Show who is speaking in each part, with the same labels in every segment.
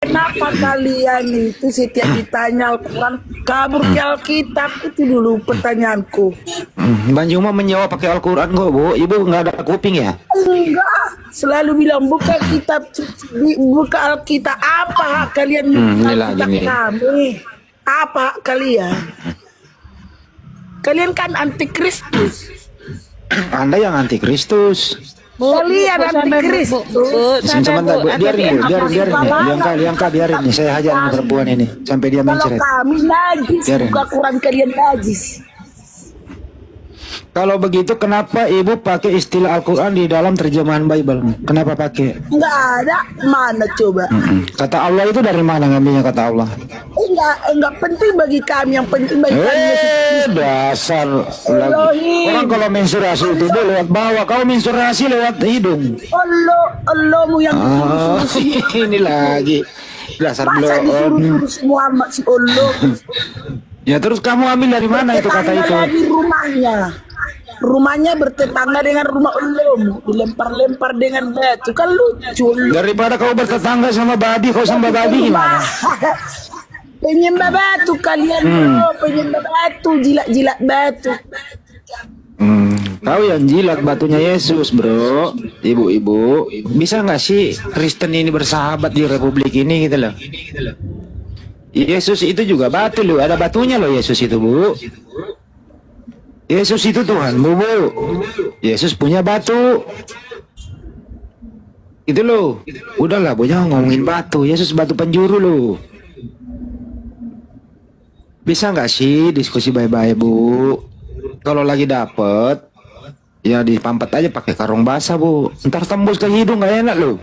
Speaker 1: Kenapa kalian itu setiap ditanya Al-Quran kabur ke Alkitab? Itu dulu pertanyaanku.
Speaker 2: Bang Juma menjawab pakai Al-Quran kok, Bu. Ibu nggak ada kuping ya?
Speaker 1: Enggak, selalu bilang buka kitab, buka Alkitab. Apa kalian buka Alkitab kami? Apa kalian? Kalian kan antikristus.
Speaker 2: Anda yang antikristus.
Speaker 1: Kalian antikristus.
Speaker 2: Sebentar, Bu. Biarin. Biarin nih. Saya hajar nih perempuan ini sampai dia mencret.
Speaker 1: Kalau kami najis, buka Quran kalian najis.
Speaker 2: Kalau begitu kenapa Ibu pakai istilah Al-Quran di dalam terjemahan Bible? Kenapa pakai?
Speaker 1: Enggak ada. Mana coba?
Speaker 2: Kata Allah itu dari mana ngambilnya kata Allah?
Speaker 1: Enggak penting bagi kami, yang penting bagi kami.
Speaker 2: Dasar lagi. Orang kalau mensurasi itu lewat bawah, kau mensurasi lewat hidung.
Speaker 1: Allahmu yang disuruh.
Speaker 2: Ini lagi. Dasar
Speaker 1: belum. Disuruh Muhammad si Allah.
Speaker 2: Ya terus kamu ambil dari mana itu kata itu?
Speaker 1: Lagi rumahnya bertetangga dengan rumah Allahmu, dilempar-lempar dengan batu, kan lucu.
Speaker 2: Daripada kau bertetangga sama babi, kau sembah babi gimana?
Speaker 1: Penyembah batu kalian, penyembah batu, jilat-jilat batu.
Speaker 2: Kau yang jilat batunya Yesus, bro. Ibu-ibu, bisa nggak sih Kristen ini bersahabat di Republik ini gitu loh? Yesus itu juga batu loh, ada batunya loh Yesus itu, Bu. Yesus itu Tuhan, Bu. Yesus punya batu. Itu loh. Udahlah, Bu, jangan ngomongin batu. Yesus batu penjuru loh. Bisa nggak sih diskusi baik-baik, Bu? Kalau lagi dapet, ya dipampat aja pakai karung basah, Bu. Ntar tembus ke hidung nggak enak loh.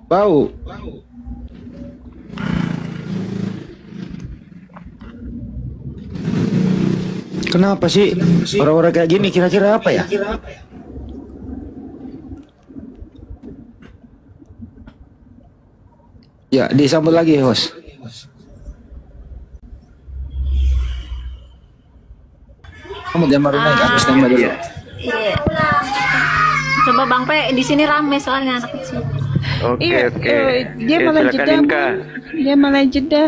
Speaker 2: Bau. Kenapa sih orang-orang kayak gini, kira-kira apa ya? Ya, disambut lagi, host. Kamu jangan baru naik, aku stand by dulu.
Speaker 3: Iya. Coba Bang Pe, di sini rame soalnya anak kecil.
Speaker 4: Oke.
Speaker 5: Dia malah jeda. Dia malah jeda.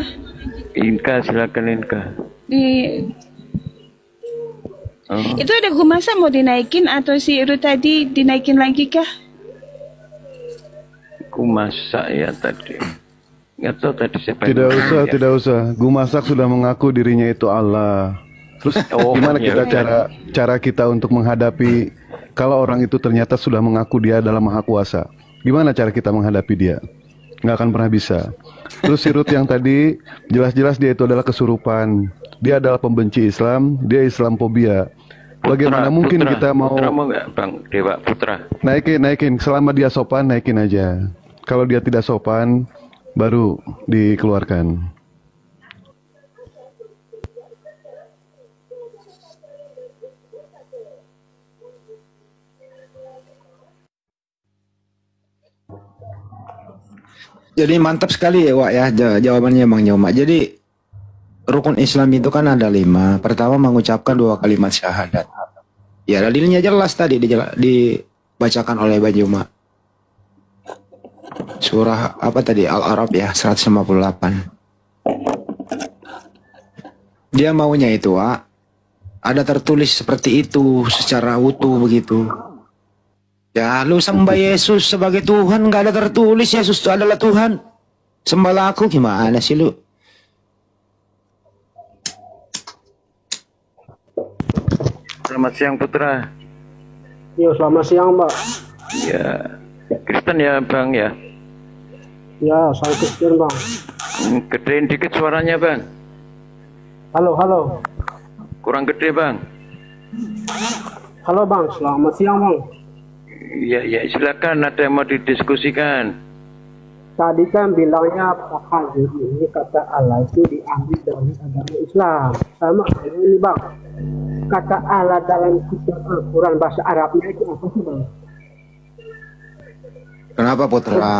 Speaker 4: Inka, silakan Inka.
Speaker 5: Itu ada gumasa mau dinaikin atau si Iru tadi dinaikin lagi kah?
Speaker 4: Gumasa ya tadi. Nggak tahu tadi siapa.
Speaker 6: Tidak usah. Gumasak sudah mengaku dirinya itu Allah. Terus gimana kita cara kita untuk menghadapi kalau orang itu ternyata sudah mengaku dia adalah Maha Kuasa? Gimana cara kita menghadapi dia? Nggak akan pernah bisa. Terus si Ruth yang tadi jelas-jelas dia itu adalah kesurupan. Dia adalah pembenci Islam, dia Islamophobia. Bagaimana mungkin kita mau
Speaker 4: Bang Dewa Putra
Speaker 6: naikin selama dia sopan, naikin aja. Kalau dia tidak sopan baru dikeluarkan.
Speaker 2: Jadi mantap sekali ya, Wak ya, jawabannya Bang Joma. Jadi rukun Islam itu kan ada 5. Pertama mengucapkan 2 kalimat syahadat. Ya dalilnya jelas tadi dibacakan oleh Bang Joma. Surah apa tadi? Al-A'raf ya 158. Dia maunya itu, Wak, ada tertulis seperti itu secara utuh begitu. Ya lu sembah Yesus sebagai Tuhan, nggak ada tertulis Yesus itu adalah Tuhan. Sembahlah aku, gimana sih lu?
Speaker 4: Selamat siang Putra.
Speaker 7: Yo, selamat siang Mbak.
Speaker 4: Ya, Kristen ya Bang ya?
Speaker 7: Ya, saya Kristen Bang.
Speaker 4: Gedein dikit suaranya Bang.
Speaker 7: Halo.
Speaker 4: Kurang gede Bang.
Speaker 7: Halo Bang, selamat siang Bang.
Speaker 4: Ya, silakan, ada yang mau didiskusikan.
Speaker 7: Tadi kan bilangnya Pak Haji ini kata Allah itu diambil dari agama Islam. Sama ini Bang, kata Allah dalam kitab Al-Quran bahasa Arabnya itu apa sih Bang?
Speaker 2: Kenapa Putra?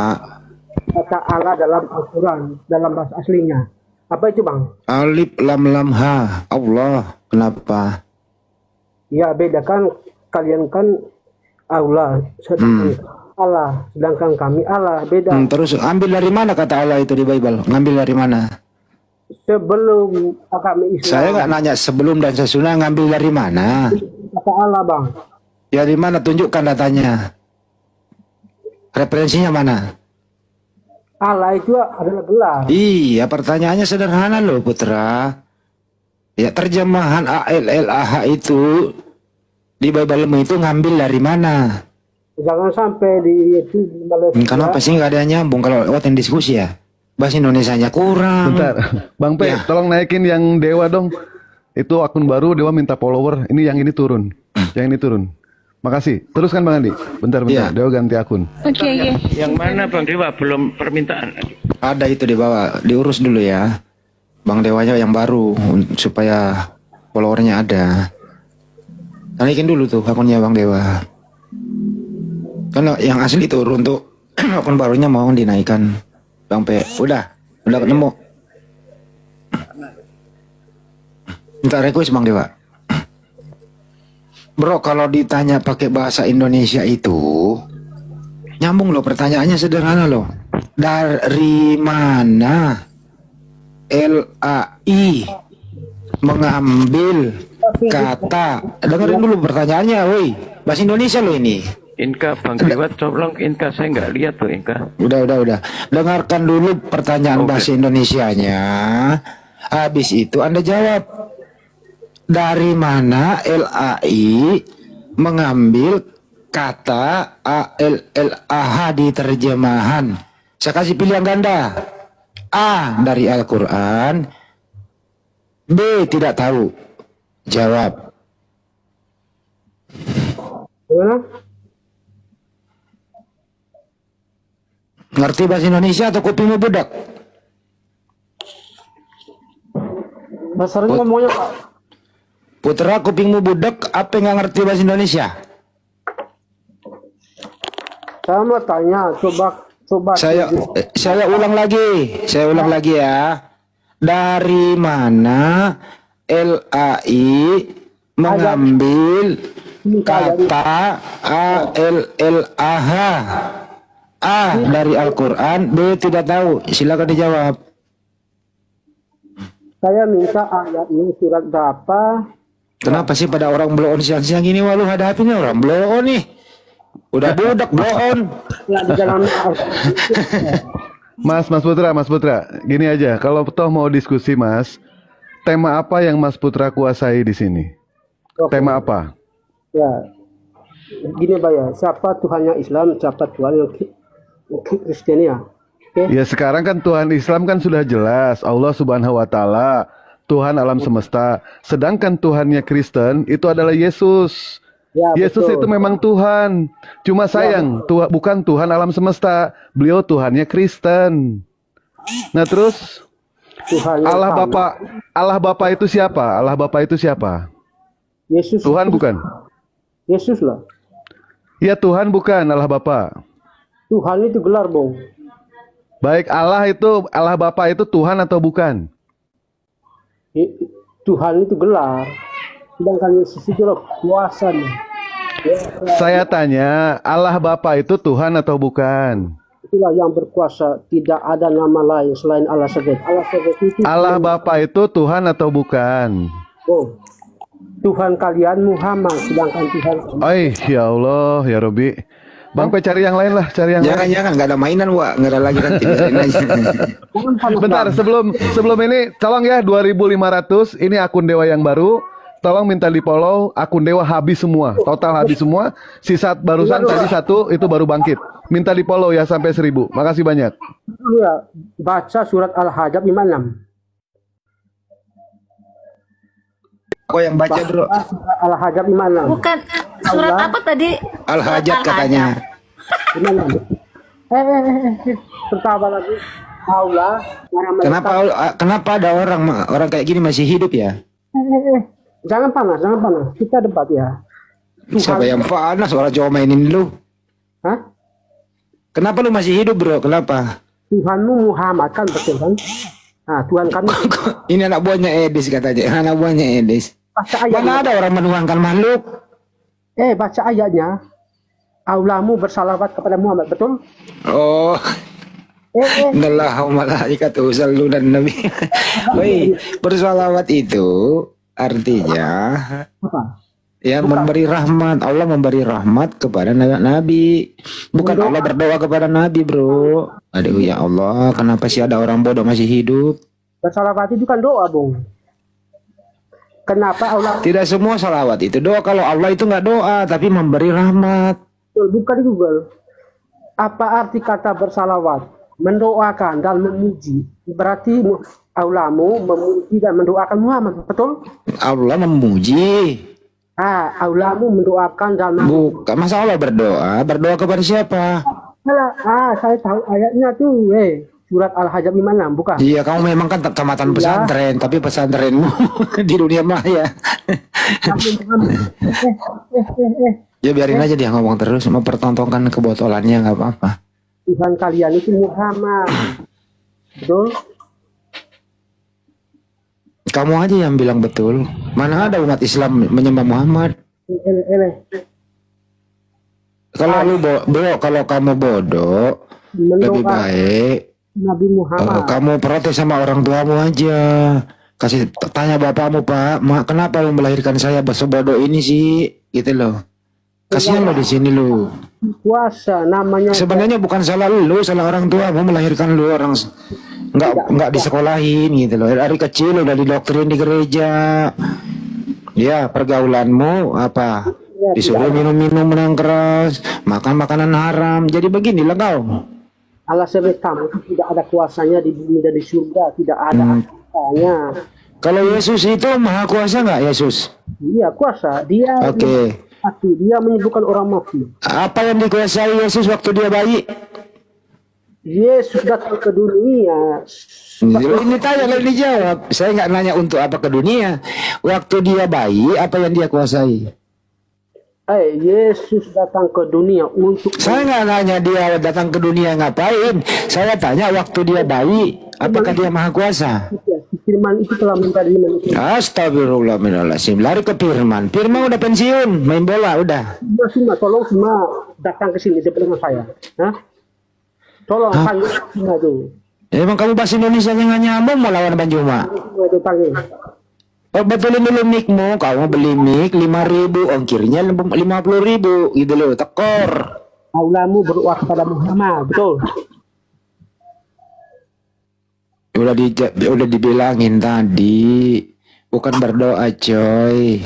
Speaker 7: Kata Allah dalam Al-Quran, dalam bahasa aslinya. Apa itu Bang?
Speaker 2: Alif lam lam ha, Allah. Kenapa?
Speaker 7: Ya beda kan, kalian kan Allah, sedangkan Allah, sedangkan kami Allah, beda.
Speaker 2: Terus ambil dari mana kata Allah itu di Bible? Ngambil dari mana?
Speaker 7: Sebelum agama Islam.
Speaker 2: Saya nggak nanya sebelum dan sesudah, ngambil dari mana?
Speaker 7: Kata Allah, Bang.
Speaker 2: Ya di mana? Tunjukkan datanya. Referensinya mana?
Speaker 7: Allah itu adalah gelar.
Speaker 2: Iya, pertanyaannya sederhana loh, Putra. Ya, terjemahan ALLAH itu di Bible itu ngambil dari mana?
Speaker 7: Jangan sampai di Malaysia.
Speaker 2: Kenapa sih nggak ada yang nyambung kalau lewat diskusi ya? Bahasa Indonesianya kurang.
Speaker 6: Bentar, Bang P, tolong naikin yang Dewa dong. Itu akun baru, Dewa minta follower. Ini yang ini turun. Yang ini turun. Makasih. Teruskan Bang Andi. Bentar, Dewa ganti akun.
Speaker 5: Oke.
Speaker 4: Yang mana Bang Dewa belum permintaan?
Speaker 2: Ada itu di bawah, diurus dulu ya. Bang Dewanya yang baru supaya followernya ada. Naikin dulu tuh akunnya Bang Dewa. Karena yang asli turun tuh akun barunya mau dinaikkan. Bang P, udah ketemu. Minta request Bang Dewa. Bro, kalau ditanya pakai bahasa Indonesia itu nyambung loh, pertanyaannya sederhana loh. Dari mana LAI mengambil kata? Dengerin dulu pertanyaannya, woi. Bahasa Indonesia loh ini.
Speaker 4: Inka Bang Dewa tolong Inka, saya nggak lihat tuh Inka.
Speaker 2: Udah. Dengarkan dulu pertanyaan bahasa Indonesianya. Habis itu Anda jawab. Dari mana LAI mengambil kata ALLAH di terjemahan? Saya kasih pilihan ganda. A dari Al-Quran. B tidak tahu. Jawab. Ngerti bahasa Indonesia atau kupingmu budak?
Speaker 7: Dasarnya ngomongnya Pak.
Speaker 2: Putra, kupingmu budak, apa nggak ngerti bahasa Indonesia?
Speaker 7: Saya mau tanya, coba.
Speaker 2: Saya ulang lagi ya. Dari mana LAI mengambil kata ALLAH? A dari Al-Quran, B tidak tahu. Silakan dijawab.
Speaker 7: Saya minta ayatnya surat berapa?
Speaker 2: Kenapa sih pada orang blow on siang-siang gini? Walu hadapin orang blow on nih. Udah budak blow on.
Speaker 7: Ya, di dalam
Speaker 6: Mas Putra, gini aja. Kalau toh mau diskusi Mas, tema apa yang Mas Putra kuasai di sini? Tema apa?
Speaker 7: Ya, gini Pak ya. Siapa Tuhannya Islam, siapa Tuhan yang Kristen ya? Okay.
Speaker 6: Ya sekarang kan Tuhan Islam kan sudah jelas, Allah Subhanahu wa taala, Tuhan alam semesta. Sedangkan Tuhannya Kristen itu adalah Yesus.
Speaker 7: Ya,
Speaker 6: Yesus
Speaker 7: betul.
Speaker 6: itu memang Tuhan. Cuma sayang, bukan Tuhan alam semesta. Beliau Tuhannya Kristen. Nah, terus
Speaker 7: Tuhannya
Speaker 6: Allah Bapa itu siapa? Allah Bapa itu siapa?
Speaker 7: Yesus.
Speaker 6: Tuhan bukan?
Speaker 7: Yesus lah.
Speaker 6: Ya Tuhan bukan Allah Bapa.
Speaker 7: Tuhan itu gelar, Bung.
Speaker 6: Baik, Allah Bapa itu Tuhan atau bukan?
Speaker 7: Tuhan itu gelar. Sedangkan Yesus itu loh kuasanya.
Speaker 6: Saya tanya, Allah Bapa itu Tuhan atau bukan?
Speaker 7: Itulah yang berkuasa. Tidak ada nama lain selain Allah saja.
Speaker 6: Allah Bapa itu Tuhan atau bukan?
Speaker 7: Oh, Tuhan kalian Muhammad, sedangkan Tuhan.
Speaker 6: Ya Allah, ya Robi. Bang P cari yang lain lah, cari yang lain.
Speaker 2: Jangan, nggak ada mainan, Wak. Nggak ada lagi nanti.
Speaker 6: Bentar, sebelum ini, tolong ya 2.500. Ini akun Dewa yang baru. Tolong minta di follow. Akun Dewa habis semua, total habis semua. Sisa barusan tadi satu itu baru bangkit. Minta di follow ya sampai 1.000. Makasih banyak.
Speaker 7: Ya, baca surat Al-Hajab 56.
Speaker 2: Kok yang baca bro?
Speaker 7: Al-Hajab 56.
Speaker 3: Bukan surat apa tadi?
Speaker 2: Al-Hajat katanya.
Speaker 7: Pertama lagi Allah.
Speaker 2: Kenapa ada orang kayak gini masih hidup ya?
Speaker 7: Jangan panas. Kita debat ya.
Speaker 2: Siapa yang panas? Orang Jawa mainin lu.
Speaker 7: Hah?
Speaker 2: Kenapa lu masih hidup bro? Kenapa?
Speaker 7: Tuhanmu Muhammad kan betul kan? Nah, Tuhan kami.
Speaker 2: Ini anak buahnya Edis katanya. Anak buahnya Edis. Mana ada orang menuangkan makhluk?
Speaker 7: Baca ayatnya. aulamu bersalawat kepada Muhammad, betul?
Speaker 2: Oh, Innallaha wa malaikatahu yusholluna 'alan nabi. Woi, bersalawat itu artinya
Speaker 7: Apa?
Speaker 2: ya memberi rahmat. Allah memberi rahmat kepada nabi. Bukan Allah berdoa kepada nabi, bro. Aduh ya Allah, kenapa sih ada orang bodoh masih hidup?
Speaker 7: Bersalawat itu kan doa, Bung. Kenapa Allah
Speaker 2: Tidak semua salawat itu doa. Kalau Allah itu nggak doa, tapi memberi rahmat.
Speaker 7: bukan Google? Apa arti kata bersalawat? Mendoakan dan memuji. Berarti aulamu memuji dan mendoakan Muhammad, betul?
Speaker 2: Allah memuji.
Speaker 7: Aulamu mendoakan dan
Speaker 2: Bukan, masa Allah berdoa? Berdoa kepada siapa?
Speaker 7: saya tahu ayatnya tuh, surat Al-Hajj 56, bukan?
Speaker 2: Iya, kamu memang kan tamatan pesantren, tapi pesantrenmu di dunia maya. Ya biarin aja dia ngomong terus, mempertontonkan kebotolannya nggak apa-apa.
Speaker 7: Tuhan kalian itu Muhammad, betul?
Speaker 2: Kamu aja yang bilang betul. Mana ada umat Islam menyembah Muhammad? Kalau kamu bodoh, lebih baik
Speaker 7: Nabi Muhammad.
Speaker 2: kamu protes sama orang tuamu aja. Kasih tanya bapakmu, Pak, kenapa lu melahirkan saya sebodoh ini sih? Gitu loh. Kasihan lo di sini lo.
Speaker 7: Puasa namanya.
Speaker 2: Sebenarnya bukan salah lu, salah orang tua mau melahirkan lu orang nggak disekolahin gitu loh. Dari kecil udah didoktrin di gereja. Ya, pergaulanmu apa? Disuruh minum-minum yang keras, makan makanan haram. Jadi beginilah kau.
Speaker 7: Allah sebut kamu tidak ada kuasanya di bumi dan di surga, tidak ada kuasanya.
Speaker 2: Kalau Yesus itu maha kuasa nggak Yesus?
Speaker 7: Iya kuasa. Dia.
Speaker 2: Oke.
Speaker 7: Dia menyembuhkan orang mati.
Speaker 2: Apa yang dikuasai Yesus waktu dia bayi?
Speaker 7: Yesus datang ke dunia.
Speaker 2: Ini tanya lalu dijawab. Saya nggak nanya untuk apa ke dunia. Waktu dia bayi, apa yang dia kuasai?
Speaker 7: Yesus datang ke dunia untuk.
Speaker 2: Saya nggak nanya dia datang ke dunia ngapain. Saya tanya waktu dia bayi, apakah dia maha kuasa?
Speaker 7: Firman itu telah mencari manusia.
Speaker 2: Astagfirullahaladzim. Lari ke Firman. Firman udah pensiun, main bola udah.
Speaker 7: Tolong semua datang ke sini sebelum saya. Tolong panggil semua itu.
Speaker 2: Emang kamu bahasa Indonesia yang nggak nyambung mau lawan Banjuma? Oh, betulin dulu mic-mu. Kamu beli mic 5.000, ongkirnya 50.000 gitu loh. Tekor.
Speaker 7: Aulamu berdoa kepada Muhammad, betul?
Speaker 2: Udah dibilangin tadi, bukan berdoa coy,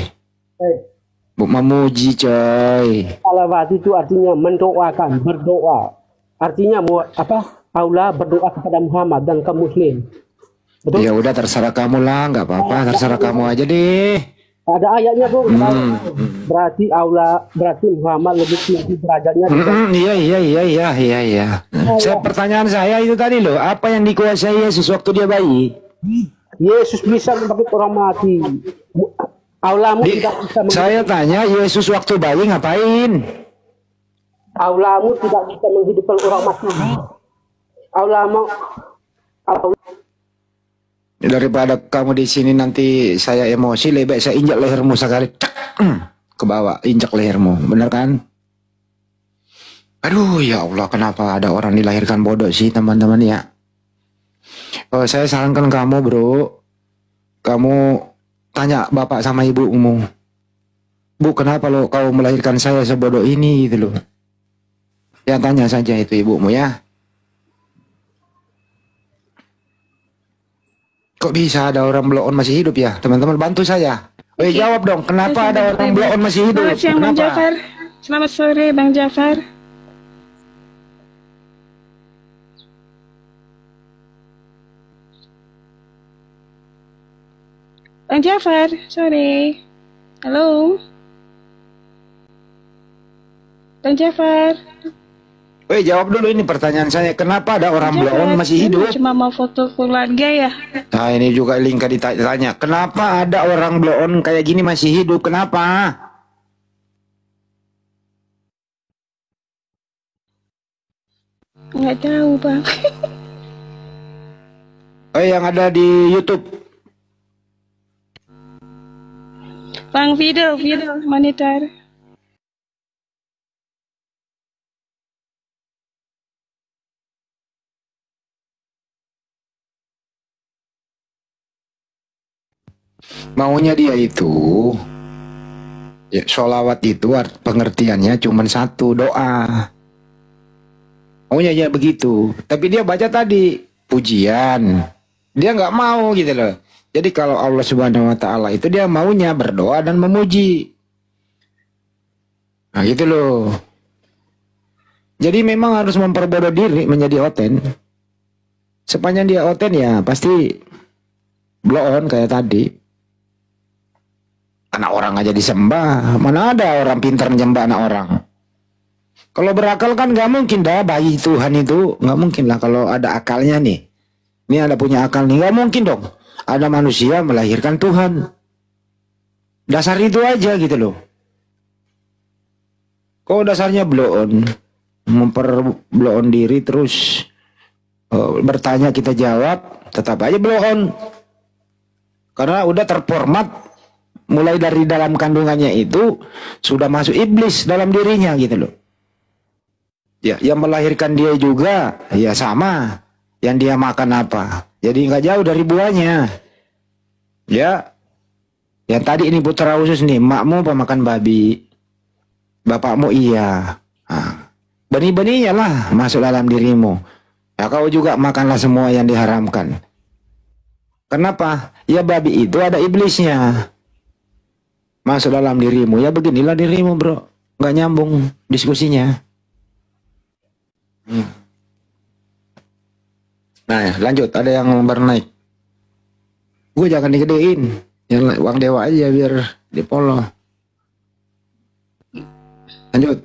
Speaker 2: memuji coy.
Speaker 7: Salawat itu artinya mendoakan, berdoa. Artinya apa? Aula berdoa kepada Muhammad dan kaum muslim. Betul?
Speaker 2: Ya udah terserah kamu lah, nggak apa-apa, terserah kamu aja deh.
Speaker 7: Ada ayatnya bro. Berarti Muhammad lebih tinggi derajatnya.
Speaker 2: Iya. Pertanyaan saya itu tadi loh, apa yang dikuasai Yesus waktu dia bayi?
Speaker 7: Yesus bisa membangkit orang mati. Aulamu tidak bisa.
Speaker 2: Saya tanya Yesus waktu bayi ngapain?
Speaker 7: Aulamu tidak bisa menghidupkan orang mati. Aulamu.
Speaker 2: Daripada kamu di sini nanti saya emosi, lebih baik saya injak lehermu sekali, ke bawah, injak lehermu, bener kan? Aduh ya Allah, kenapa ada orang dilahirkan bodoh sih teman-teman ya? Oh, saya sarankan kamu bro, kamu tanya bapak sama ibumu, Bu kenapa lo kau melahirkan saya sebodoh ini gitu loh? Ya tanya saja itu ibumu ya. Kok bisa ada orang blow on masih hidup ya? Teman-teman bantu saya. Jawab dong, kenapa ada orang blow on masih hidup?
Speaker 5: Selamat siang Bang Jafar. Selamat sore Bang Jafar. Bang Jafar, sore. Halo. Bang Jafar.
Speaker 2: Jawab dulu ini pertanyaan saya. Kenapa ada orang blow on masih hidup?
Speaker 5: Cuma mau foto keluarga ya.
Speaker 2: Nah ini juga Linka ditanya. Kenapa ada orang blow on kayak gini masih hidup? Kenapa?
Speaker 5: Nggak tahu Bang.
Speaker 2: Yang ada di YouTube.
Speaker 5: Bang video monitor.
Speaker 2: Maunya dia itu, ya, sholawat itu pengertiannya cuma satu, doa. Maunya dia begitu. Tapi dia baca tadi pujian. Dia nggak mau gitu loh. Jadi kalau Allah Subhanahu Wa Taala itu dia maunya berdoa dan memuji. Nah gitu loh. Jadi memang harus memperbodoh diri menjadi oten. Sepanjang dia oten ya pasti blow on kayak tadi. Anak orang aja disembah. Mana ada orang pintar menyembah anak orang. Kalau berakal kan nggak mungkin dah bayi Tuhan itu. Nggak mungkin lah kalau ada akalnya nih. Ini ada punya akal nih. Nggak mungkin dong. Ada manusia melahirkan Tuhan. Dasar itu aja gitu loh. Kok dasarnya blow on. Blow on diri terus. Bertanya kita jawab. Tetap aja blow on. Karena udah terformat. Mulai dari dalam kandungannya itu. Sudah masuk iblis dalam dirinya gitu loh. Ya, yang melahirkan dia juga. Ya sama. Yang dia makan apa. Jadi nggak jauh dari buahnya. Ya. Yang tadi ini putra khusus nih. Makmu pemakan babi. Bapakmu iya. Nah, benih-benihnya lah masuk dalam dirimu. Ya kau juga makanlah semua yang diharamkan. Kenapa? Ya babi itu ada iblisnya. Masuk dalam dirimu. Ya beginilah dirimu bro. Nggak nyambung diskusinya. Nah ya, lanjut. Ada yang bernaik. Gue jangan digedein. Yang uang dewa aja biar dipolo. Lanjut.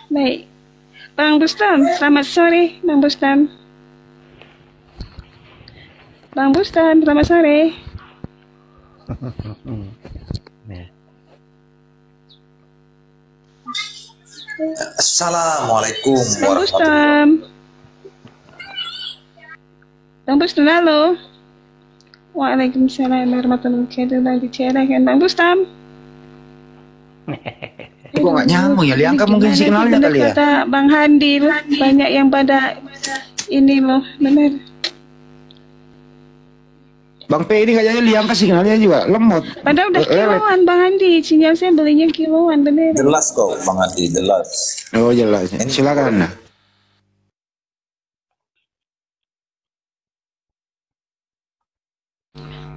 Speaker 5: Baik. Bang Bustam, selamat sore, Bang Bustam. Bang Bustam, selamat sore.
Speaker 8: Assalamualaikum
Speaker 5: Bang
Speaker 8: warahmatullahi
Speaker 5: Bustam. Bang Bustam, halo. Waalaikumsalam warahmatullahi wabarakatuh. Bicarakan Bang Bustam.
Speaker 2: Kok nggak nyambung ya? Liangka mungkin signalnya kali ya.
Speaker 5: Kata Bang Handi loh, banyak yang pada ini loh, benar.
Speaker 2: Bang P ini kayaknya Liangka signalnya juga lemot.
Speaker 5: Padahal udah kiloan Bang Handi, sinyal saya belinya kiloan, benar.
Speaker 8: Jelas kok Bang Adi, jelas.
Speaker 2: Oh jelas. Silakan.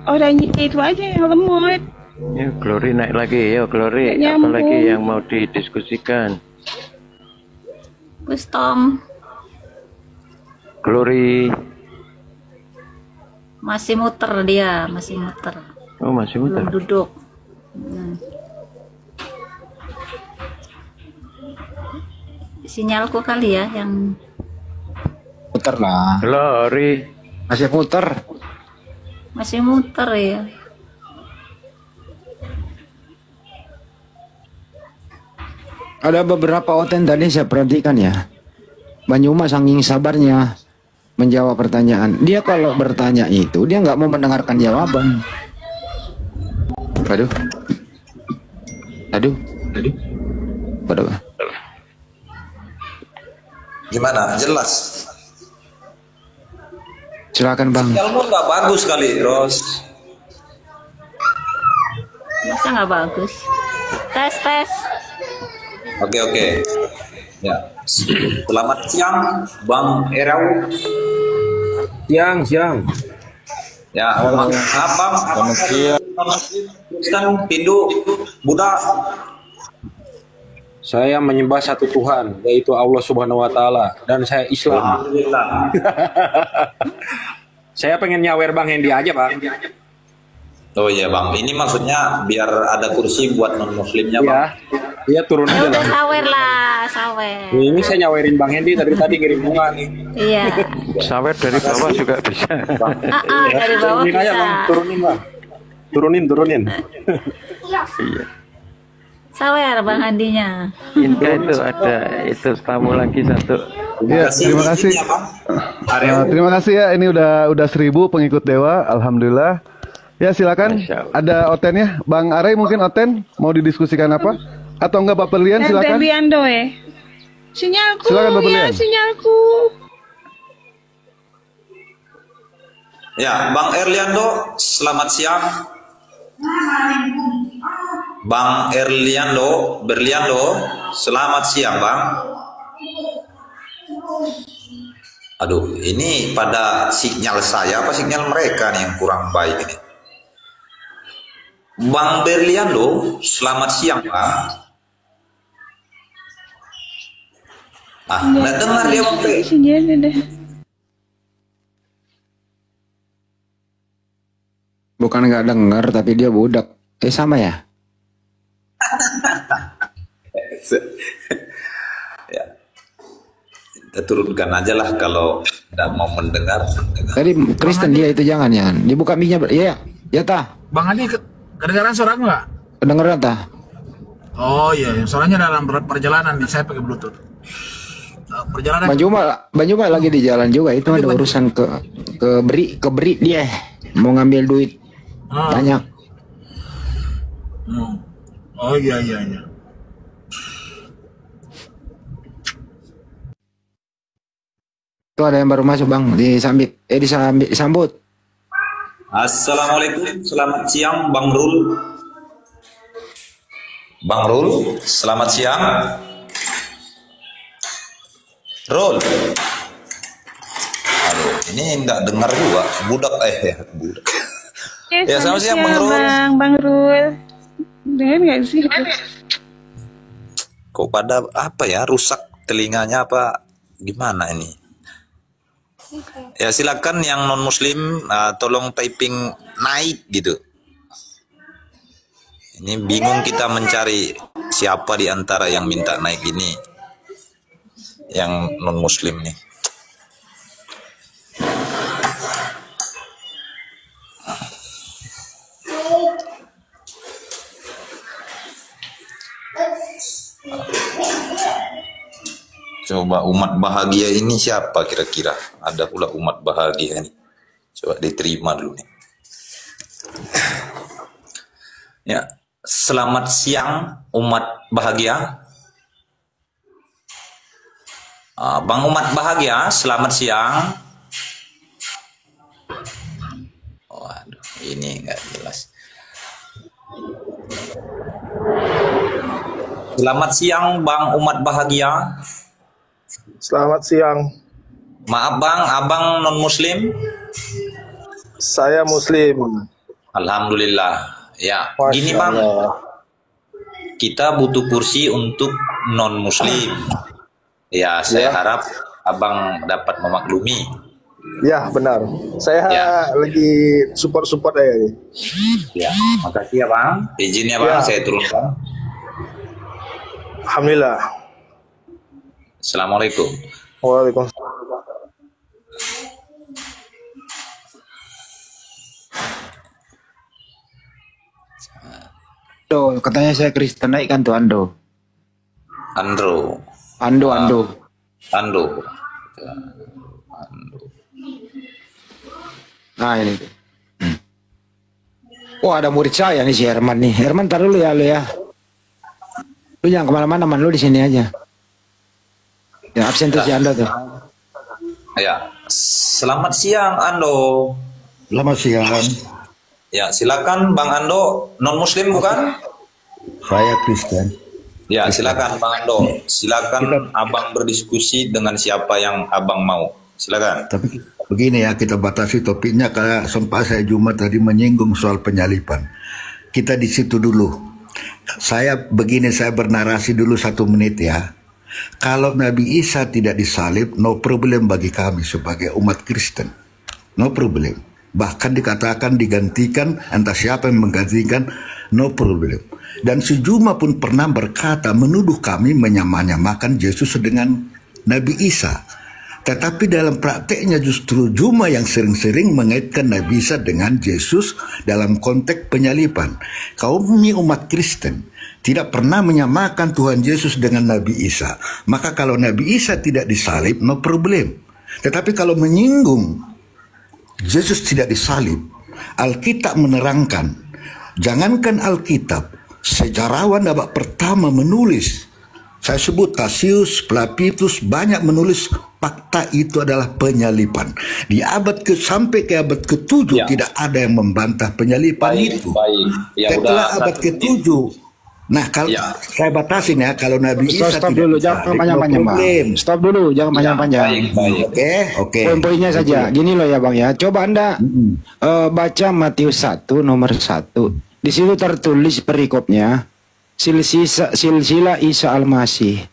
Speaker 5: Orangnya itu aja yang lemot.
Speaker 4: Ya, Glory naik lagi, ya Glory.
Speaker 5: Nggak
Speaker 4: Apa lagi
Speaker 5: nyambung.
Speaker 4: yang mau didiskusikan?
Speaker 3: Wisdom
Speaker 4: Glory.
Speaker 3: masih muter dia, masih muter.
Speaker 4: Oh masih muter.
Speaker 3: Belum duduk. Sinyalku kali ya yang
Speaker 2: Puter lah.
Speaker 4: Glory.
Speaker 2: Masih puter.
Speaker 3: masih muter ya.
Speaker 2: Ada beberapa oten tadi saya perhatikan ya. Banyuma saking sabarnya menjawab pertanyaan. Dia kalau bertanya itu dia nggak mau mendengarkan jawaban. Aduh. Aduh. Aduh. Aduh.
Speaker 8: Gimana? Jelas.
Speaker 2: Silakan Bang.
Speaker 8: Sinyalmu nggak bagus kali, Ros.
Speaker 3: Masa nggak bagus? Tes.
Speaker 8: Oke. Ya. Selamat siang, Bang Erau.
Speaker 9: Siang.
Speaker 8: Ya, Bang Abang. Selamat siang. Kristen, Hindu, Buddha.
Speaker 9: Saya menyembah satu Tuhan, yaitu Allah Subhanahu wa Ta'ala, dan saya Islam.
Speaker 8: Alhamdulillah.
Speaker 9: Saya pengen nyawer Bang Hendy aja, Bang.
Speaker 8: Oh iya, Bang. Ini maksudnya biar ada kursi buat non-muslimnya, Bang.
Speaker 9: Iya, turun aja
Speaker 3: Udah
Speaker 9: lah.
Speaker 3: sawer lah, sawer.
Speaker 9: Ini saya nyawerin Bang Hendy dari tadi ngirim bunga nih.
Speaker 3: Iya.
Speaker 4: Sawer dari bawah juga bisa.
Speaker 3: Dari bawah
Speaker 9: Turunin aja, Bang.
Speaker 3: bisa.
Speaker 9: Turunin, Bang. Turunin.
Speaker 4: Iya.
Speaker 3: Sawer Bang Handinya.
Speaker 4: Indah itu ada itu tamu lagi satu.
Speaker 6: Ya, terima kasih. Terima kasih ya. Ini udah 1000 pengikut Dewa. Alhamdulillah. Ya silakan.
Speaker 4: Masya Allah.
Speaker 6: Ada otennya. Bang Aray mungkin oten mau didiskusikan apa? Atau enggak Pak Perlian silakan.
Speaker 5: Berliando Sinyalku,
Speaker 6: Silakan, Bapak
Speaker 5: ya
Speaker 6: Lian.
Speaker 5: sinyalku.
Speaker 8: Ya, Bang Erliando, selamat siang. Bang Berliando, selamat siang, Bang. Aduh, ini pada sinyal saya apa sinyal mereka nih yang kurang baik ini. Bang Berliando, selamat siang, Bang. Nggak dengar dia, Bang.
Speaker 2: Bukan nggak dengar, tapi dia budak. Sama ya?
Speaker 8: Ya, kita turunkan aja lah kalau tidak mau mendengar.
Speaker 2: Tadi Kristen dia itu jangan ya. Dibuka mic-nya. Iya, ya tah.
Speaker 10: Bang Andi, kedengaran suara aku nggak?
Speaker 2: Kedengeran tah?
Speaker 10: Oh iya, soalnya dalam perjalanan nih saya pakai Bluetooth. Perjalanan.
Speaker 2: Bang Juma lagi di jalan juga. Itu ada urusan ke beri dia. Mau ngambil duit banyak.
Speaker 10: Oh iya.
Speaker 2: Itu ada yang baru masuk, Bang. Disambut.
Speaker 8: Assalamualaikum, selamat siang, Bang Rul. Bang Rul, selamat siang. Rul. Aduh, ini nggak dengar juga. Budak. Ya, selamat siang, Bang Rul.
Speaker 5: Bang Rul. Dengar nggak sih?
Speaker 8: Kok pada apa ya, rusak telinganya apa gimana ini? Ya silakan yang non muslim tolong typing naik gitu. Ini bingung kita mencari siapa di antara yang minta naik ini, yang non muslim nih. Coba umat bahagia ini siapa kira-kira? Ada pula umat bahagia nih. Coba diterima dulu nih. Ya, selamat siang umat bahagia. Bang umat bahagia, selamat siang. Waduh, ini nggak jelas. Selamat siang Bang umat bahagia.
Speaker 11: Selamat siang.
Speaker 8: Maaf Bang, abang non muslim?
Speaker 11: Saya muslim.
Speaker 8: Alhamdulillah. Ya,
Speaker 11: Masya
Speaker 8: gini Bang.
Speaker 11: Allah.
Speaker 8: Kita butuh kursi untuk non muslim. Ya, saya harap abang dapat memaklumi.
Speaker 11: Ya, benar. Saya lagi support ya ini.
Speaker 8: Ya, makasih ya Bang. Izin ya Bang, saya turunkan.
Speaker 11: Alhamdulillah.
Speaker 8: Assalamualaikum.
Speaker 11: Waalaikumsalam.
Speaker 2: Katanya saya Kristen, naikkan tuh Ando. Nah ini. Wah ada murid saya nih si Herman nih. Herman tar dulu ya lu ya. Lu jangan kemana-mana, man, lu di sini aja. Ya absen tuh si Ando tuh.
Speaker 8: Ya, selamat siang Ando.
Speaker 12: Selamat siang.
Speaker 8: Ya, silakan Bang Ando, non muslim bukan?
Speaker 12: Saya Kristen.
Speaker 8: Ya, silakan Bang Ando. Silakan Abang berdiskusi dengan siapa yang Abang mau. Silakan.
Speaker 12: Tapi begini ya, kita batasi topiknya karena sempat saya Jumat tadi menyinggung soal penyaliban. Kita di situ dulu. Saya bernarasi dulu 1 menit ya. Kalau Nabi Isa tidak disalib, no problem bagi kami sebagai umat Kristen. No problem. Bahkan dikatakan digantikan, entah siapa yang menggantikan, no problem. Dan si Juma pun pernah berkata, menuduh kami menyamakan Yesus dengan Nabi Isa. Tetapi dalam prakteknya justru Juma yang sering-sering mengaitkan Nabi Isa dengan Yesus dalam konteks penyaliban. Kami umat Kristen tidak pernah menyamakan Tuhan Yesus dengan Nabi Isa. Maka kalau Nabi Isa tidak disalib, no problem. Tetapi kalau menyinggung Yesus tidak disalib, Alkitab menerangkan, jangankan Alkitab, sejarawan abad pertama menulis, saya sebut Tacius, Plapitus, banyak menulis fakta itu adalah penyalipan. Di abad sampai ke abad ke-7 tidak ada yang membantah penyalipan itu.
Speaker 9: Ya,
Speaker 12: setelah
Speaker 9: udah
Speaker 12: abad ke-7, nah kalau saya batasin ya, kalau Nabi Isa
Speaker 2: Stop
Speaker 12: tidak
Speaker 2: dulu,
Speaker 12: bisa,
Speaker 2: jangan panjang-panjang, Bang. Stop dulu, jangan panjang-panjang.
Speaker 12: Oke.
Speaker 2: Poin-poinnya saja. Gini loh ya, Bang ya. Coba Anda baca Matius 1 nomor 1. Di situ tertulis perikopnya silsilah Isa Al-Masih.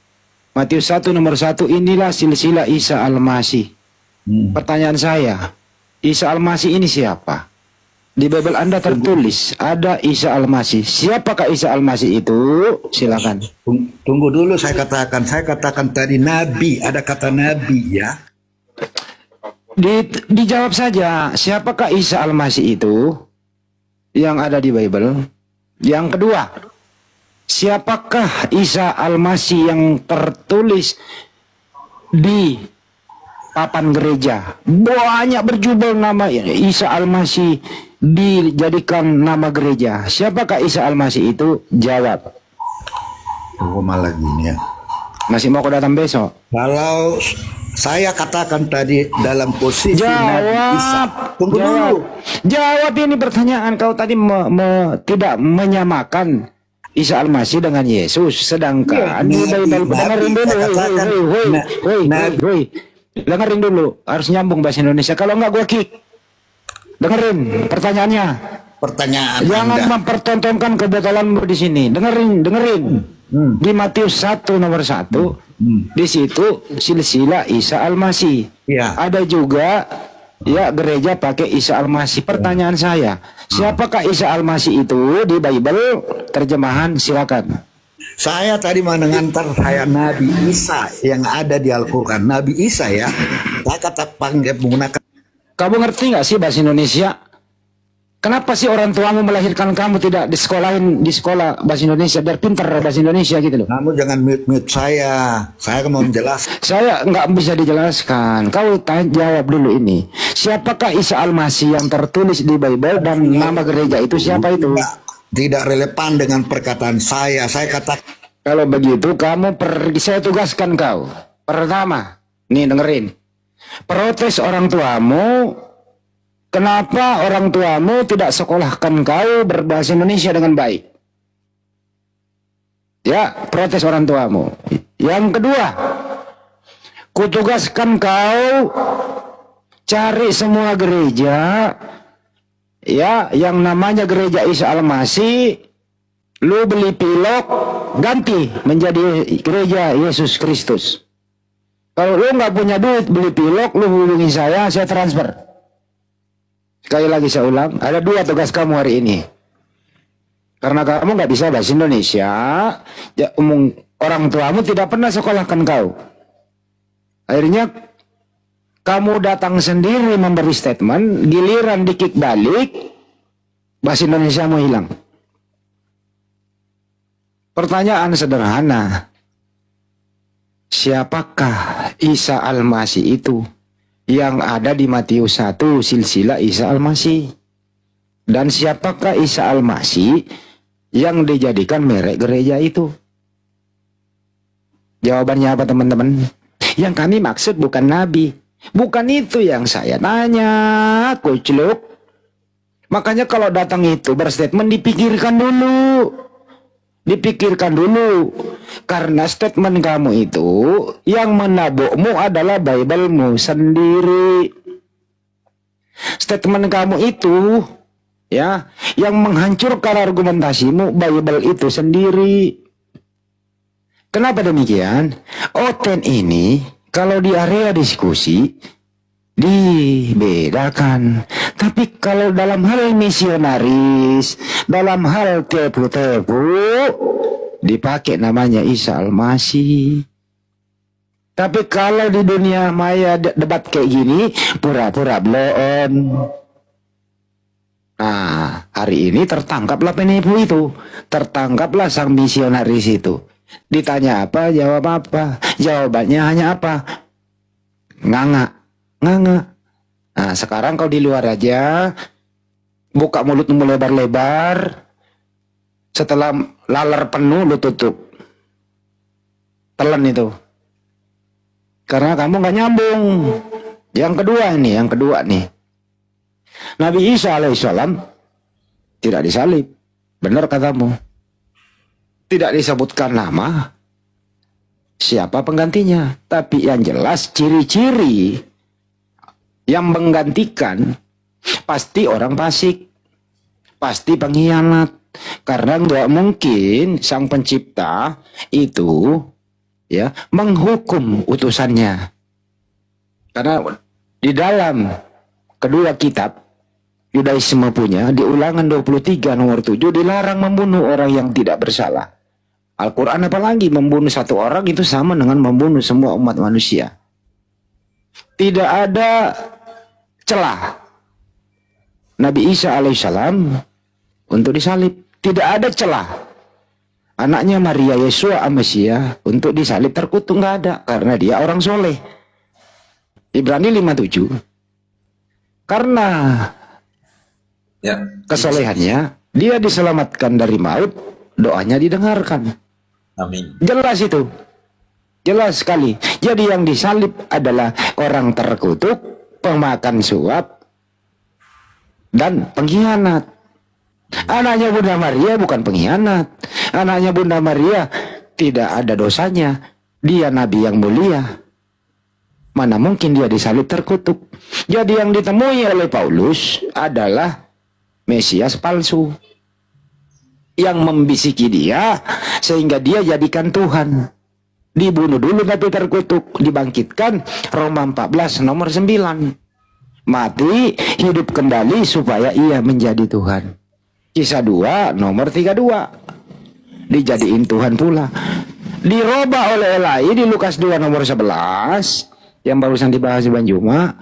Speaker 2: Matius 1 nomor 1, inilah silsilah Isa Al-Masih. Pertanyaan saya, Isa Al-Masih ini siapa? Di Bible Anda tertulis ada Isa Al-Masih. Siapakah Isa Al-Masih itu? Silakan.
Speaker 12: Tunggu dulu, saya katakan tadi nabi, ada kata nabi ya.
Speaker 2: Dijawab saja, siapakah Isa Al-Masih itu yang ada di Bible? Yang kedua, siapakah Isa Al-Masih yang tertulis di papan gereja? Banyak berjubel nama Isa Al-Masih dijadikan nama gereja. Siapakah Isa Al-Masih itu? Jawab.
Speaker 12: Malah gini ya.
Speaker 2: Masih mau datang besok?
Speaker 12: Kalau saya katakan tadi dalam posisi Nabi Isa. Tunggu dulu.
Speaker 2: Jawab ini pertanyaan. Kau tadi tidak menyamakan Isa Al-Masih dengan Yesus, sedangkan dengerin dulu, harus nyambung bahasa Indonesia, kalau enggak gue kick. Dengerin pertanyaannya. Jangan mempertontonkan kebotolanmu di sini. Dengerin. Di Matius 1 nomor 1, di situ silsilah Isa Al-Masih. Ada juga ya gereja pakai Isa Al-Masih. Pertanyaan saya, siapakah Isa Al-Masih itu di Bible? Terjemahan silakan.
Speaker 12: Saya tadi mengantar saya Nabi Isa yang ada di Al-Quran. Nabi Isa ya. Saya kata panggil menggunakan.
Speaker 2: Kamu ngerti nggak sih bahasa Indonesia? Kenapa sih orang tuamu melahirkan kamu tidak disekolahin di sekolah bahasa Indonesia biar pintar bahasa Indonesia gitu loh?
Speaker 12: Kamu jangan mute saya. Saya mau menjelaskan.
Speaker 2: Saya nggak bisa dijelaskan. Kau jawab dulu ini. Siapakah Isa Al-Masih yang tertulis di Bible dan nama gereja itu siapa itu?
Speaker 12: Tidak relevan dengan perkataan saya. Saya katakan.
Speaker 2: Kalau begitu kamu pergi, saya tugaskan kau. Pertama, nih dengerin. Protes orang tuamu. Kenapa orang tuamu tidak sekolahkan kau berbahasa Indonesia dengan baik? Ya, protes orang tuamu. Yang kedua, kutugaskan kau cari semua gereja ya yang namanya gereja Isa Al-Masih, lu beli pilok, ganti menjadi gereja Yesus Kristus. Kalau lu nggak punya duit beli pilok, lu hubungi saya transfer. Sekali lagi saya ulang, ada dua tugas kamu hari ini. Karena kamu nggak bisa bahasa Indonesia, ya, orang tuamu tidak pernah sekolahkan kau. Akhirnya kamu datang sendiri memberi statement, giliran dikit balik, bahasa Indonesia mau hilang. Pertanyaan sederhana, siapakah Isa Al-Masih itu yang ada di Matius 1 silsilah Isa Al-Masih? Dan siapakah Isa Al-Masih yang dijadikan merek gereja itu? Jawabannya apa teman-teman? Yang kami maksud bukan nabi. Bukan itu yang saya tanya, kucluk. Makanya kalau datang itu berstatement dipikirkan dulu. Dipikirkan dulu. Karena statement kamu itu yang menabukmu adalah Bible-mu sendiri. Statement kamu itu ya yang menghancurkan argumentasimu Bible itu sendiri. Kenapa demikian? Oten ini kalau di area diskusi dibedakan. Tapi kalau dalam hal misionaris, dalam hal tepu-tepu, dipakai namanya Isa Al-Masih. Tapi kalau di dunia maya debat kayak gini, pura-pura blow on. Nah, hari ini tertangkaplah penipu itu. Tertangkaplah sang misionaris itu. Ditanya apa, jawab apa. Jawabannya hanya apa? Nganga. Nah, sekarang kau di luar aja, buka mulutmu lebar-lebar. Setelah laler penuh, lu tutup. Telan itu. Karena kamu nggak nyambung. Yang kedua nih. Nabi Isa alaihissalam tidak disalib. Benar katamu. Tidak disebutkan nama siapa penggantinya. Tapi yang jelas ciri-ciri yang menggantikan pasti orang fasik. Pasti pengkhianat. Karena nggak mungkin sang pencipta itu ya menghukum utusannya. Karena di dalam kedua kitab Yudaisme punya di Ulangan 23 nomor 7 dilarang membunuh orang yang tidak bersalah. Al-Quran apalagi membunuh satu orang itu sama dengan membunuh semua umat manusia. Tidak ada celah Nabi Isa alaihissalam untuk disalib. Tidak ada celah anaknya Maria Yesua Amasia untuk disalib terkutuk, nggak ada, karena dia orang soleh. Ibrani 57. Karena kesolehannya dia diselamatkan dari maut, doanya didengarkan.
Speaker 8: Amin.
Speaker 2: Jelas itu. Jelas sekali. Jadi yang disalib adalah orang terkutuk, pemakan suap, dan pengkhianat. Anaknya Bunda Maria bukan pengkhianat. Anaknya Bunda Maria tidak ada dosanya. Dia nabi yang mulia. Mana mungkin dia disalib terkutuk. Jadi yang ditemui oleh Paulus adalah Mesias palsu yang membisiki dia sehingga dia jadikan Tuhan. Dibunuh dulu tapi terkutuk, dibangkitkan. Roma 14 nomor 9. Mati, hidup kembali supaya ia menjadi Tuhan. Kisah 2 nomor 32. Dijadiin Tuhan pula. Dirubah oleh Elai di Lukas 2 nomor 11 yang barusan dibahas di Banjuma.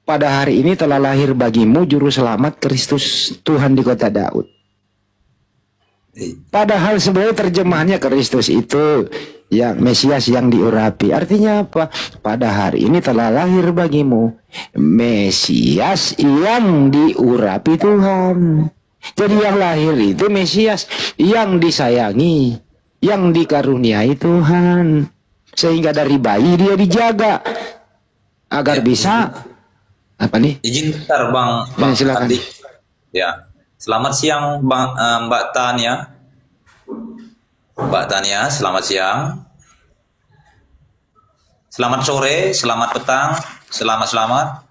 Speaker 2: Pada hari ini telah lahir bagimu juru selamat Kristus Tuhan di kota Daud. Padahal sebenarnya terjemahannya Kristus itu yang Mesias yang diurapi. Artinya apa? Pada hari ini telah lahir bagimu Mesias yang diurapi Tuhan. Jadi yang lahir itu Mesias yang disayangi, yang dikaruniai Tuhan. Sehingga dari bayi dia dijaga agar bisa apa nih?
Speaker 8: Izin bentar Bang
Speaker 2: silakan.
Speaker 8: Andi. Ya. Selamat siang Mbak Tania. Mbak Tania, selamat siang. Selamat sore, selamat petang, selamat.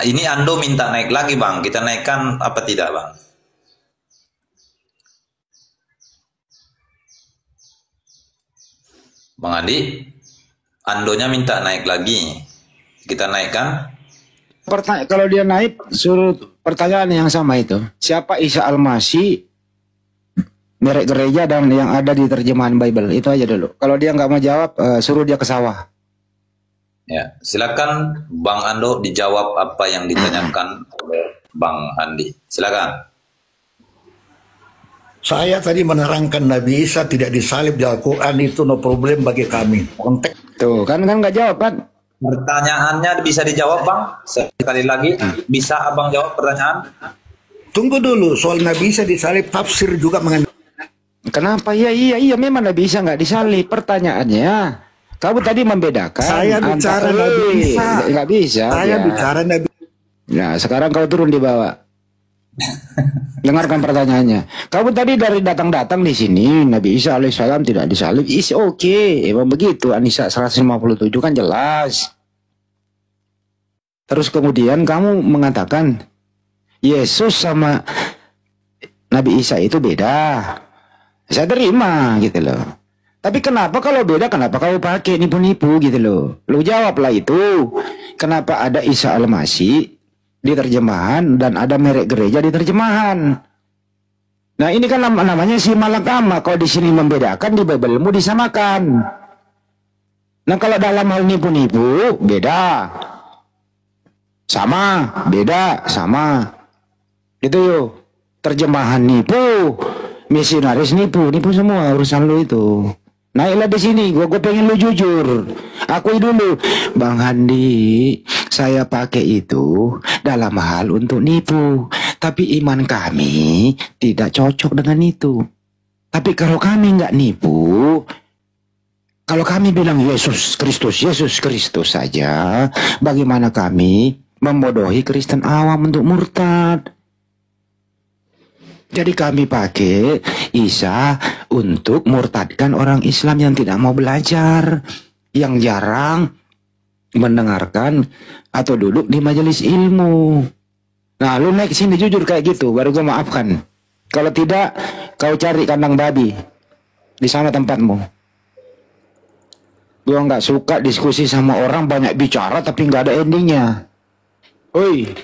Speaker 8: Ini Ando minta naik lagi Bang. Kita naikkan apa tidak Bang? Bang Andi, Andonya minta naik lagi. Kita naikkan.
Speaker 2: Kalau dia naik, suruh pertanyaan yang sama itu. Siapa Isa Al-Masih, merek gereja, dan yang ada di terjemahan Bible. Itu aja dulu. Kalau dia nggak mau jawab, suruh dia ke sawah.
Speaker 8: Ya, silakan Bang Ando dijawab apa yang ditanyakan oleh Bang Andi. Silakan.
Speaker 12: Saya tadi menerangkan Nabi Isa tidak disalib di Al-Quran, itu no problem bagi kami. Konteks.
Speaker 2: Tuh, kan nggak jawab kan?
Speaker 8: Pertanyaannya bisa dijawab Bang? Sekali lagi, bisa Abang jawab pertanyaan?
Speaker 12: Tunggu dulu, soal Nabi Isa disalib, tafsir juga mengenai.
Speaker 2: Kenapa? Iya, memang Nabi Isa nggak disalib. Pertanyaannya, kamu tadi membedakan.
Speaker 12: Saya bicara Nabi Isa.
Speaker 2: Nggak bisa.
Speaker 12: Saya bicara Nabi.
Speaker 2: Nah, sekarang kau turun di bawah. Dengarkan pertanyaannya. Kamu tadi dari datang-datang di sini Nabi Isa alaihissalam tidak disalib. Is oke, emang begitu. An-Nisa 157 kan jelas. Terus kemudian kamu mengatakan Yesus sama Nabi Isa itu beda. Saya terima gitu loh. Tapi kenapa kalau beda, kenapa kamu pakai nipu-nipu gitu loh? Lu jawablah itu. Kenapa ada Isa Al-Masih di terjemahan dan ada merek gereja di terjemahan? Nah ini kan namanya si malakama. Kalau di sini membedakan, di Biblemu disamakan. Nah kalau dalam hal nipu-nipu beda, sama, beda, sama. Itu yuk. Terjemahan nipu, misionaris nipu semua urusan lu itu. Naiklah di sini, gue pengen lu jujur. Akui dulu, Bang Handi, saya pakai itu dalam hal untuk nipu. Tapi iman kami tidak cocok dengan itu. Tapi kalau kami nggak nipu, kalau kami bilang Yesus Kristus saja, bagaimana kami membodohi Kristen awam untuk murtad? Jadi kami pakai Isa untuk murtadkan orang Islam yang tidak mau belajar, yang jarang mendengarkan atau duduk di majelis ilmu. Nah, lu naik sini jujur kayak gitu, baru gue maafkan. Kalau tidak, kau cari kandang babi di sana tempatmu. Gue nggak suka diskusi sama orang banyak bicara tapi nggak ada endingnya. Oi,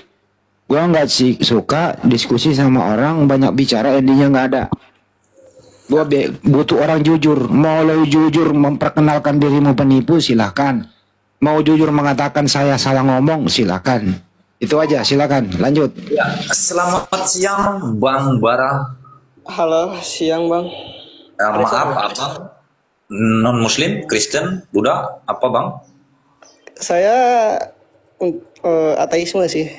Speaker 2: gue nggak suka diskusi sama orang banyak bicara endingnya nggak ada. Gue butuh orang jujur. Mau lo jujur memperkenalkan dirimu penipu, silakan. Mau jujur mengatakan saya salah ngomong, silakan. Itu aja, silakan. Lanjut.
Speaker 8: Ya, selamat siang Bang Bara.
Speaker 13: Halo, siang Bang.
Speaker 8: Maaf, Abang non Muslim, Kristen, Buddha, apa Bang?
Speaker 13: Saya ateisme sih.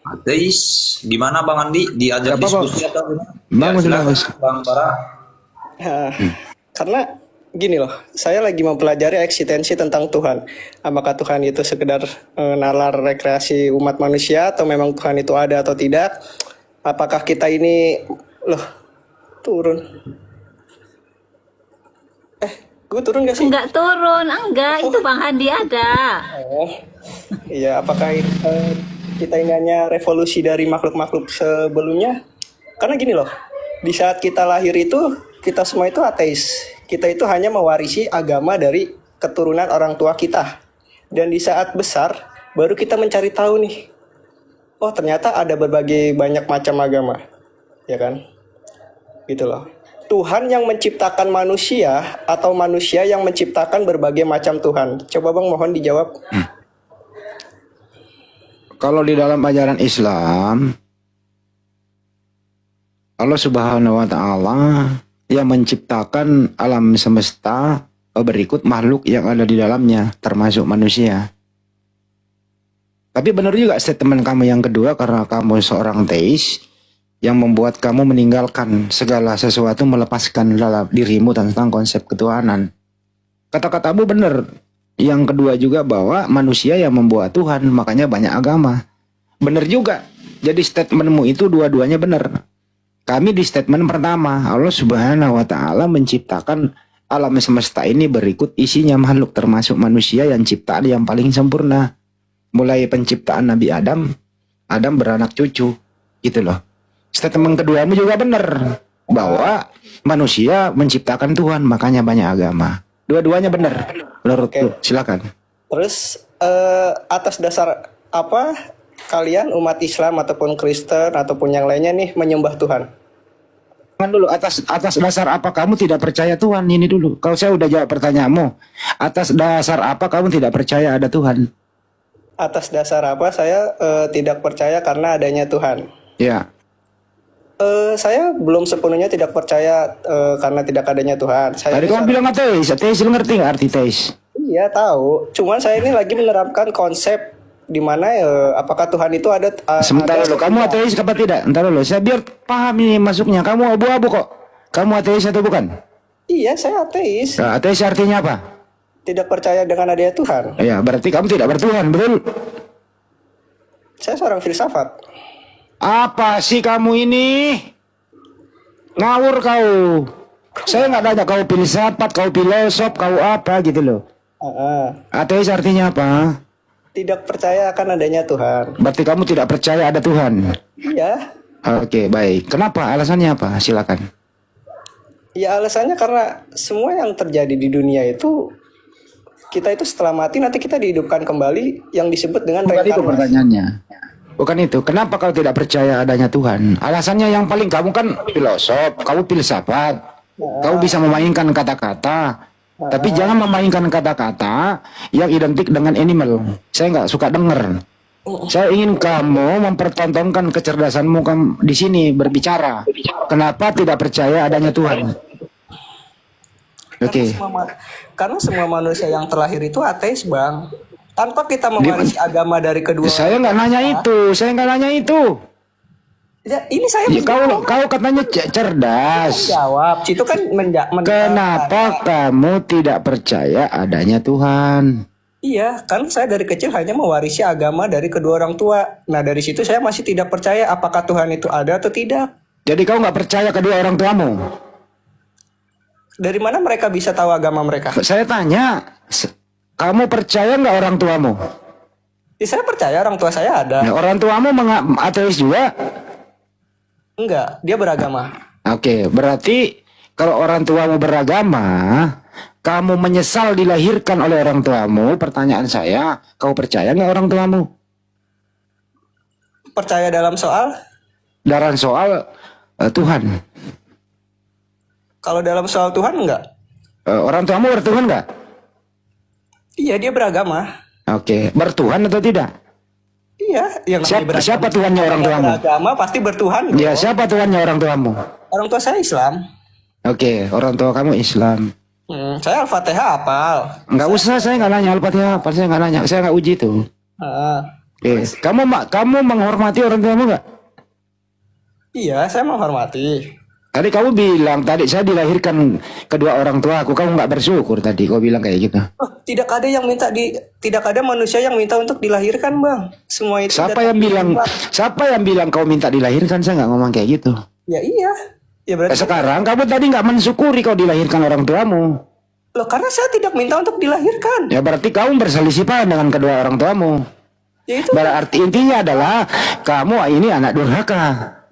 Speaker 8: Ateis, gimana Bang Andi? Diajak diskusi atau gimana? Bang Bara.
Speaker 13: Karena gini loh, saya lagi mempelajari eksistensi tentang Tuhan. Apakah Tuhan itu sekedar nalar rekreasi umat manusia atau memang Tuhan itu ada atau tidak? Apakah kita ini turun? Gue turun gak sih?
Speaker 3: Enggak turun, enggak. Itu Bang Handi ada.
Speaker 13: Oh, iya. Apakah kita ini hanya revolusi dari makhluk-makhluk sebelumnya? Karena gini loh, di saat kita lahir itu, kita semua itu ateis. Kita itu hanya mewarisi agama dari keturunan orang tua kita. Dan di saat besar, baru kita mencari tahu nih, oh ternyata ada berbagai banyak macam agama. Ya kan? Gitu loh. Tuhan yang menciptakan manusia atau manusia yang menciptakan berbagai macam Tuhan? Coba Bang mohon dijawab.
Speaker 2: Kalau di dalam ajaran Islam, Allah Subhanahu wa Ta'ala yang menciptakan alam semesta berikut makhluk yang ada di dalamnya, termasuk manusia. Tapi benar juga statement kamu yang kedua, karena kamu seorang teis yang membuat kamu meninggalkan segala sesuatu, melepaskan dalam dirimu tentang konsep ketuhanan. Kata-katamu benar. Yang kedua juga bahwa manusia yang membuat Tuhan, makanya banyak agama. Benar juga. Jadi statementmu itu dua-duanya benar. Kami di statement pertama, Allah Subhanahu wa Ta'ala menciptakan alam semesta ini berikut isinya makhluk, termasuk manusia yang ciptaan yang paling sempurna. Mulai penciptaan Nabi Adam beranak cucu, gitu loh. Statement keduamu juga benar, bahwa manusia menciptakan Tuhan, makanya banyak agama. Dua-duanya benar. Menurutku, silakan.
Speaker 13: Terus atas dasar apa kalian umat Islam ataupun Kristen ataupun yang lainnya nih menyembah Tuhan?
Speaker 2: Dulu atas dasar apa kamu tidak percaya Tuhan? Ini dulu. Kalau saya udah jawab pertanyaanmu, atas dasar apa kamu tidak percaya ada Tuhan?
Speaker 13: Atas dasar apa saya tidak percaya karena adanya Tuhan?
Speaker 2: Ya.
Speaker 13: Saya belum sepenuhnya tidak percaya karena tidak adanya Tuhan.
Speaker 2: Tadi kamu bilang ateis. Ateis lu ngerti nggak arti teis?
Speaker 13: Iya tahu. Cuman saya ini lagi menerapkan konsep di mana apakah Tuhan itu ada?
Speaker 2: Sebentar dulu. Kamu ateis apa tidak? Entar dulu. Saya biar paham ini masuknya. Kamu abu-abu kok. Kamu ateis atau bukan?
Speaker 13: Iya, saya ateis.
Speaker 2: Nah, ateis artinya apa?
Speaker 13: Tidak percaya dengan adanya Tuhan.
Speaker 2: Iya, berarti kamu tidak bertuhan, betul?
Speaker 13: Saya seorang filsafat.
Speaker 2: Apa sih kamu ini? Ngawur kau. Saya nggak tanya kau filsafat, kau filosof, kau apa gitu loh. Ateis artinya apa?
Speaker 13: Tidak percaya akan adanya Tuhan.
Speaker 2: Berarti kamu tidak percaya ada Tuhan?
Speaker 13: Iya.
Speaker 2: Oke, baik. Kenapa? Alasannya apa? Silakan.
Speaker 13: Ya alasannya karena semua yang terjadi di dunia itu, kita itu setelah mati nanti kita dihidupkan kembali yang disebut dengan reinkarnasi.
Speaker 2: Itu pertanyaannya. Bukan itu. Kenapa kau tidak percaya adanya Tuhan? Alasannya yang paling, kamu kan filosof, kamu filsafat, kamu bisa memainkan kata-kata, tapi jangan memainkan kata-kata yang identik dengan animal. Saya nggak suka dengar. Saya ingin kamu mempertontonkan kecerdasanmu di sini berbicara. Kenapa tidak percaya adanya Tuhan? Oke.
Speaker 13: Karena semua manusia yang terlahir itu ateis, Bang. Tanpa kita mewarisi agama dari kedua.
Speaker 2: Saya nggak nanya itu.
Speaker 13: Ya, ini saya
Speaker 2: Ya, kau katanya cerdas.
Speaker 13: jawab. Itu kan
Speaker 2: Kenapa kamu tidak percaya adanya Tuhan?
Speaker 13: Iya, kan saya dari kecil hanya mewarisi agama dari kedua orang tua. Nah, dari situ saya masih tidak percaya apakah Tuhan itu ada atau tidak.
Speaker 2: Jadi kau nggak percaya kedua orang tuamu?
Speaker 13: Dari mana mereka bisa tahu agama mereka?
Speaker 2: Saya tanya, kamu percaya nggak orang tuamu?
Speaker 13: Ya, saya percaya orang tua saya ada.
Speaker 2: Nah, orang tuamu ateis juga?
Speaker 13: Enggak, dia beragama.
Speaker 2: Oke, berarti kalau orang tuamu beragama, kamu menyesal dilahirkan oleh orang tuamu. Pertanyaan saya, kau percaya nggak orang tuamu?
Speaker 13: Percaya dalam soal?
Speaker 2: Dalam soal Tuhan.
Speaker 13: Kalau dalam soal Tuhan enggak?
Speaker 2: Orang tuamu bertuhan nggak?
Speaker 13: Iya, dia beragama.
Speaker 2: Oke, bertuhan atau tidak?
Speaker 13: Iya, yang
Speaker 2: siapa Tuhannya orang tuamu?
Speaker 13: Beragama pasti bertuhan.
Speaker 2: Ya, siapa Tuhannya orang tuamu?
Speaker 13: Orang tua saya Islam.
Speaker 2: Oke, orang tua kamu Islam.
Speaker 13: Saya Al-Fatihah hafal.
Speaker 2: Nggak usah, saya nggak nanya Al-Fatihah hafal, saya nggak nanya, saya nggak uji itu. Kamu menghormati orang tuamu nggak?
Speaker 13: Iya, saya menghormati.
Speaker 2: Tadi kamu bilang, tadi saya dilahirkan kedua orang tua aku, kamu nggak bersyukur tadi, kau bilang kayak gitu.
Speaker 13: Tidak ada manusia yang minta untuk dilahirkan, Bang. Semua itu.
Speaker 2: Siapa yang bilang kau minta dilahirkan? Saya nggak ngomong kayak gitu.
Speaker 13: Ya iya. Ya berarti.
Speaker 2: Sekarang kamu tadi nggak mensyukuri kau dilahirkan orang tuamu.
Speaker 13: Loh, karena saya tidak minta untuk dilahirkan.
Speaker 2: Ya berarti kamu berselisih paham dengan kedua orang tuamu.
Speaker 13: Ya itu.
Speaker 2: Berarti intinya adalah kamu ini anak durhaka.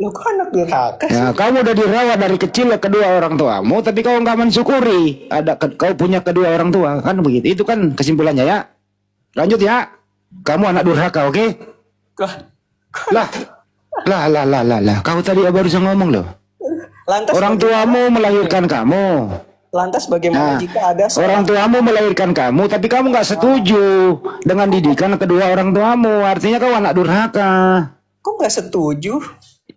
Speaker 13: Loh, kok anak durhaka sih?
Speaker 2: Ya, kamu udah dirawat dari kecil kedua orang tuamu, tapi kau nggak mensyukuri kau punya kedua orang tua, kan begitu? Itu kan kesimpulannya ya. Lanjut ya. Kamu anak durhaka, oke? Lah. Kau tadi barusan ngomong loh.
Speaker 13: Lantas
Speaker 2: orang tuamu melahirkan kamu.
Speaker 13: Lantas bagaimana jika ada
Speaker 2: orang tuamu melahirkan kamu, tapi kamu nggak setuju dengan didikan kedua orang tuamu, artinya kau anak durhaka.
Speaker 13: Kok nggak setuju?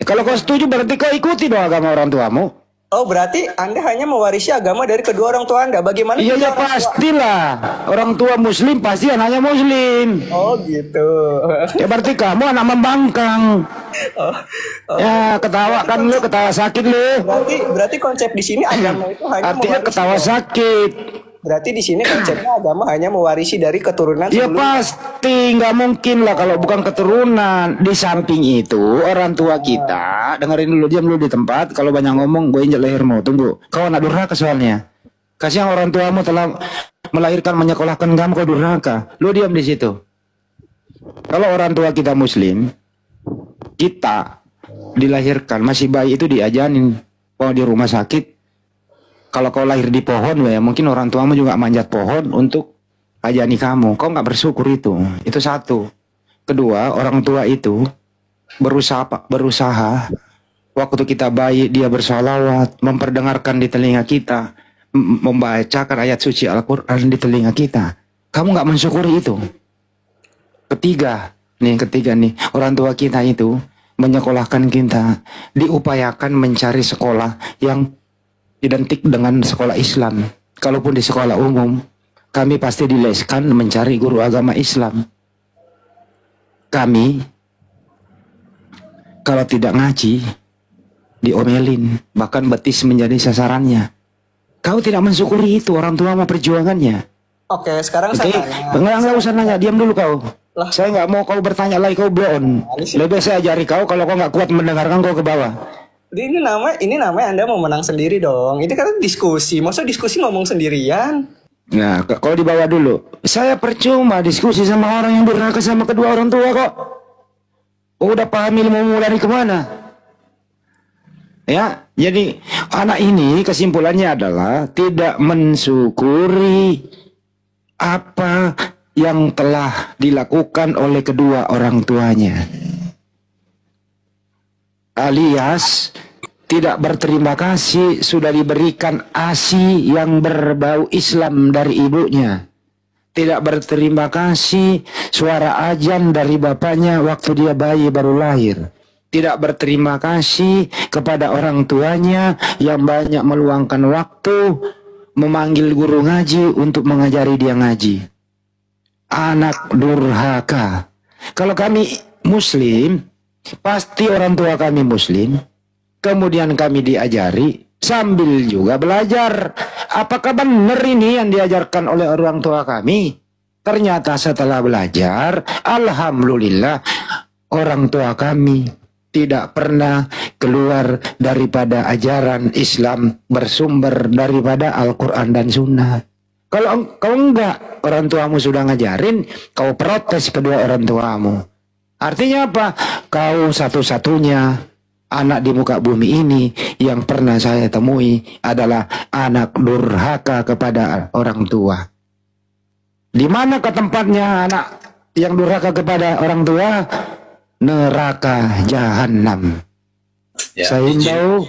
Speaker 2: Kalau kau setuju berarti kau ikuti dong agama orang tuamu.
Speaker 13: Oh, berarti Anda hanya mewarisi agama dari kedua orang tua Anda. Bagaimana?
Speaker 2: Iya ya pastilah. Orang tua Muslim pasti anaknya Muslim.
Speaker 13: Oh gitu.
Speaker 2: Ya berarti kamu anak membangkang. Ya ketawa kan lu, ketawa sakit lu.
Speaker 13: Berarti konsep di sini agama itu hanya
Speaker 2: artinya ketawa sakit.
Speaker 13: Berarti di sini konsepnya agama hanya mewarisi dari keturunan.
Speaker 2: Ya pasti, nggak mungkin lah kalau bukan keturunan. Di samping itu orang tua kita, dengerin dulu, diam dulu di tempat. Kalau banyak ngomong, gue injek lehermu. Tunggu, kau anak durhaka soalnya. Kasihan orang tuamu telah melahirkan, menyekolahkan kamu, kau durhaka. Lu diam di situ. Kalau orang tua kita Muslim, kita dilahirkan masih bayi itu diajarin, mau di rumah sakit. Kalau kau lahir di pohon, ya mungkin orang tuamu juga manjat pohon untuk ajani kamu. Kau nggak bersyukur itu. Itu satu. Kedua, orang tua itu berusaha. Waktu kita bayi, dia bersolawat, memperdengarkan di telinga kita, membacakan ayat suci Al-Quran di telinga kita. Kamu nggak mensyukuri itu. Ketiga nih, orang tua kita itu menyekolahkan kita, diupayakan mencari sekolah yang identik dengan sekolah Islam. Kalaupun di sekolah umum, kami pasti dileskan mencari guru agama Islam. Kami, kalau tidak ngaji, diomelin, bahkan betis menjadi sasarannya. Kau tidak mensyukuri itu, orang tua mau perjuangannya.
Speaker 13: Oke, sekarang saya tanya.
Speaker 2: Nggak usah nanya, diam dulu kau. Saya nggak mau kau bertanya lagi, kau bloon. Lebih saya ajari kau, kalau kau nggak kuat mendengarkan, kau ke bawah.
Speaker 13: Ini namanya Anda mau menang sendiri dong. Ini kan diskusi. Masa diskusi ngomong sendirian?
Speaker 2: Nah, kalau dibawa dulu. Saya percuma diskusi sama orang yang durhaka sama kedua orang tua kok. Udah paham ilmu dari kemana? Ya, jadi anak ini kesimpulannya adalah tidak mensyukuri apa yang telah dilakukan oleh kedua orang tuanya. Alias tidak berterima kasih sudah diberikan ASI yang berbau Islam dari ibunya. Tidak berterima kasih suara azan dari bapaknya waktu dia bayi baru lahir. Tidak berterima kasih kepada orang tuanya yang banyak meluangkan waktu memanggil guru ngaji untuk mengajari dia ngaji. Anak durhaka. Kalau kami Muslim, Pasti orang tua kami Muslim, kemudian kami diajari sambil juga belajar. Apakah benar ini yang diajarkan oleh orang tua kami? Ternyata setelah belajar, alhamdulillah, orang tua kami tidak pernah keluar daripada ajaran Islam bersumber daripada Al-Quran dan Sunnah. Kalau kau enggak, orang tuamu sudah ngajarin, kau protes kedua orang tuamu. Artinya apa? Kau satu-satunya anak di muka bumi ini yang pernah saya temui adalah anak durhaka kepada orang tua. Di mana ke tempatnya anak yang durhaka kepada orang tua? Neraka jahanam.
Speaker 8: Ya,
Speaker 2: Saya himbau,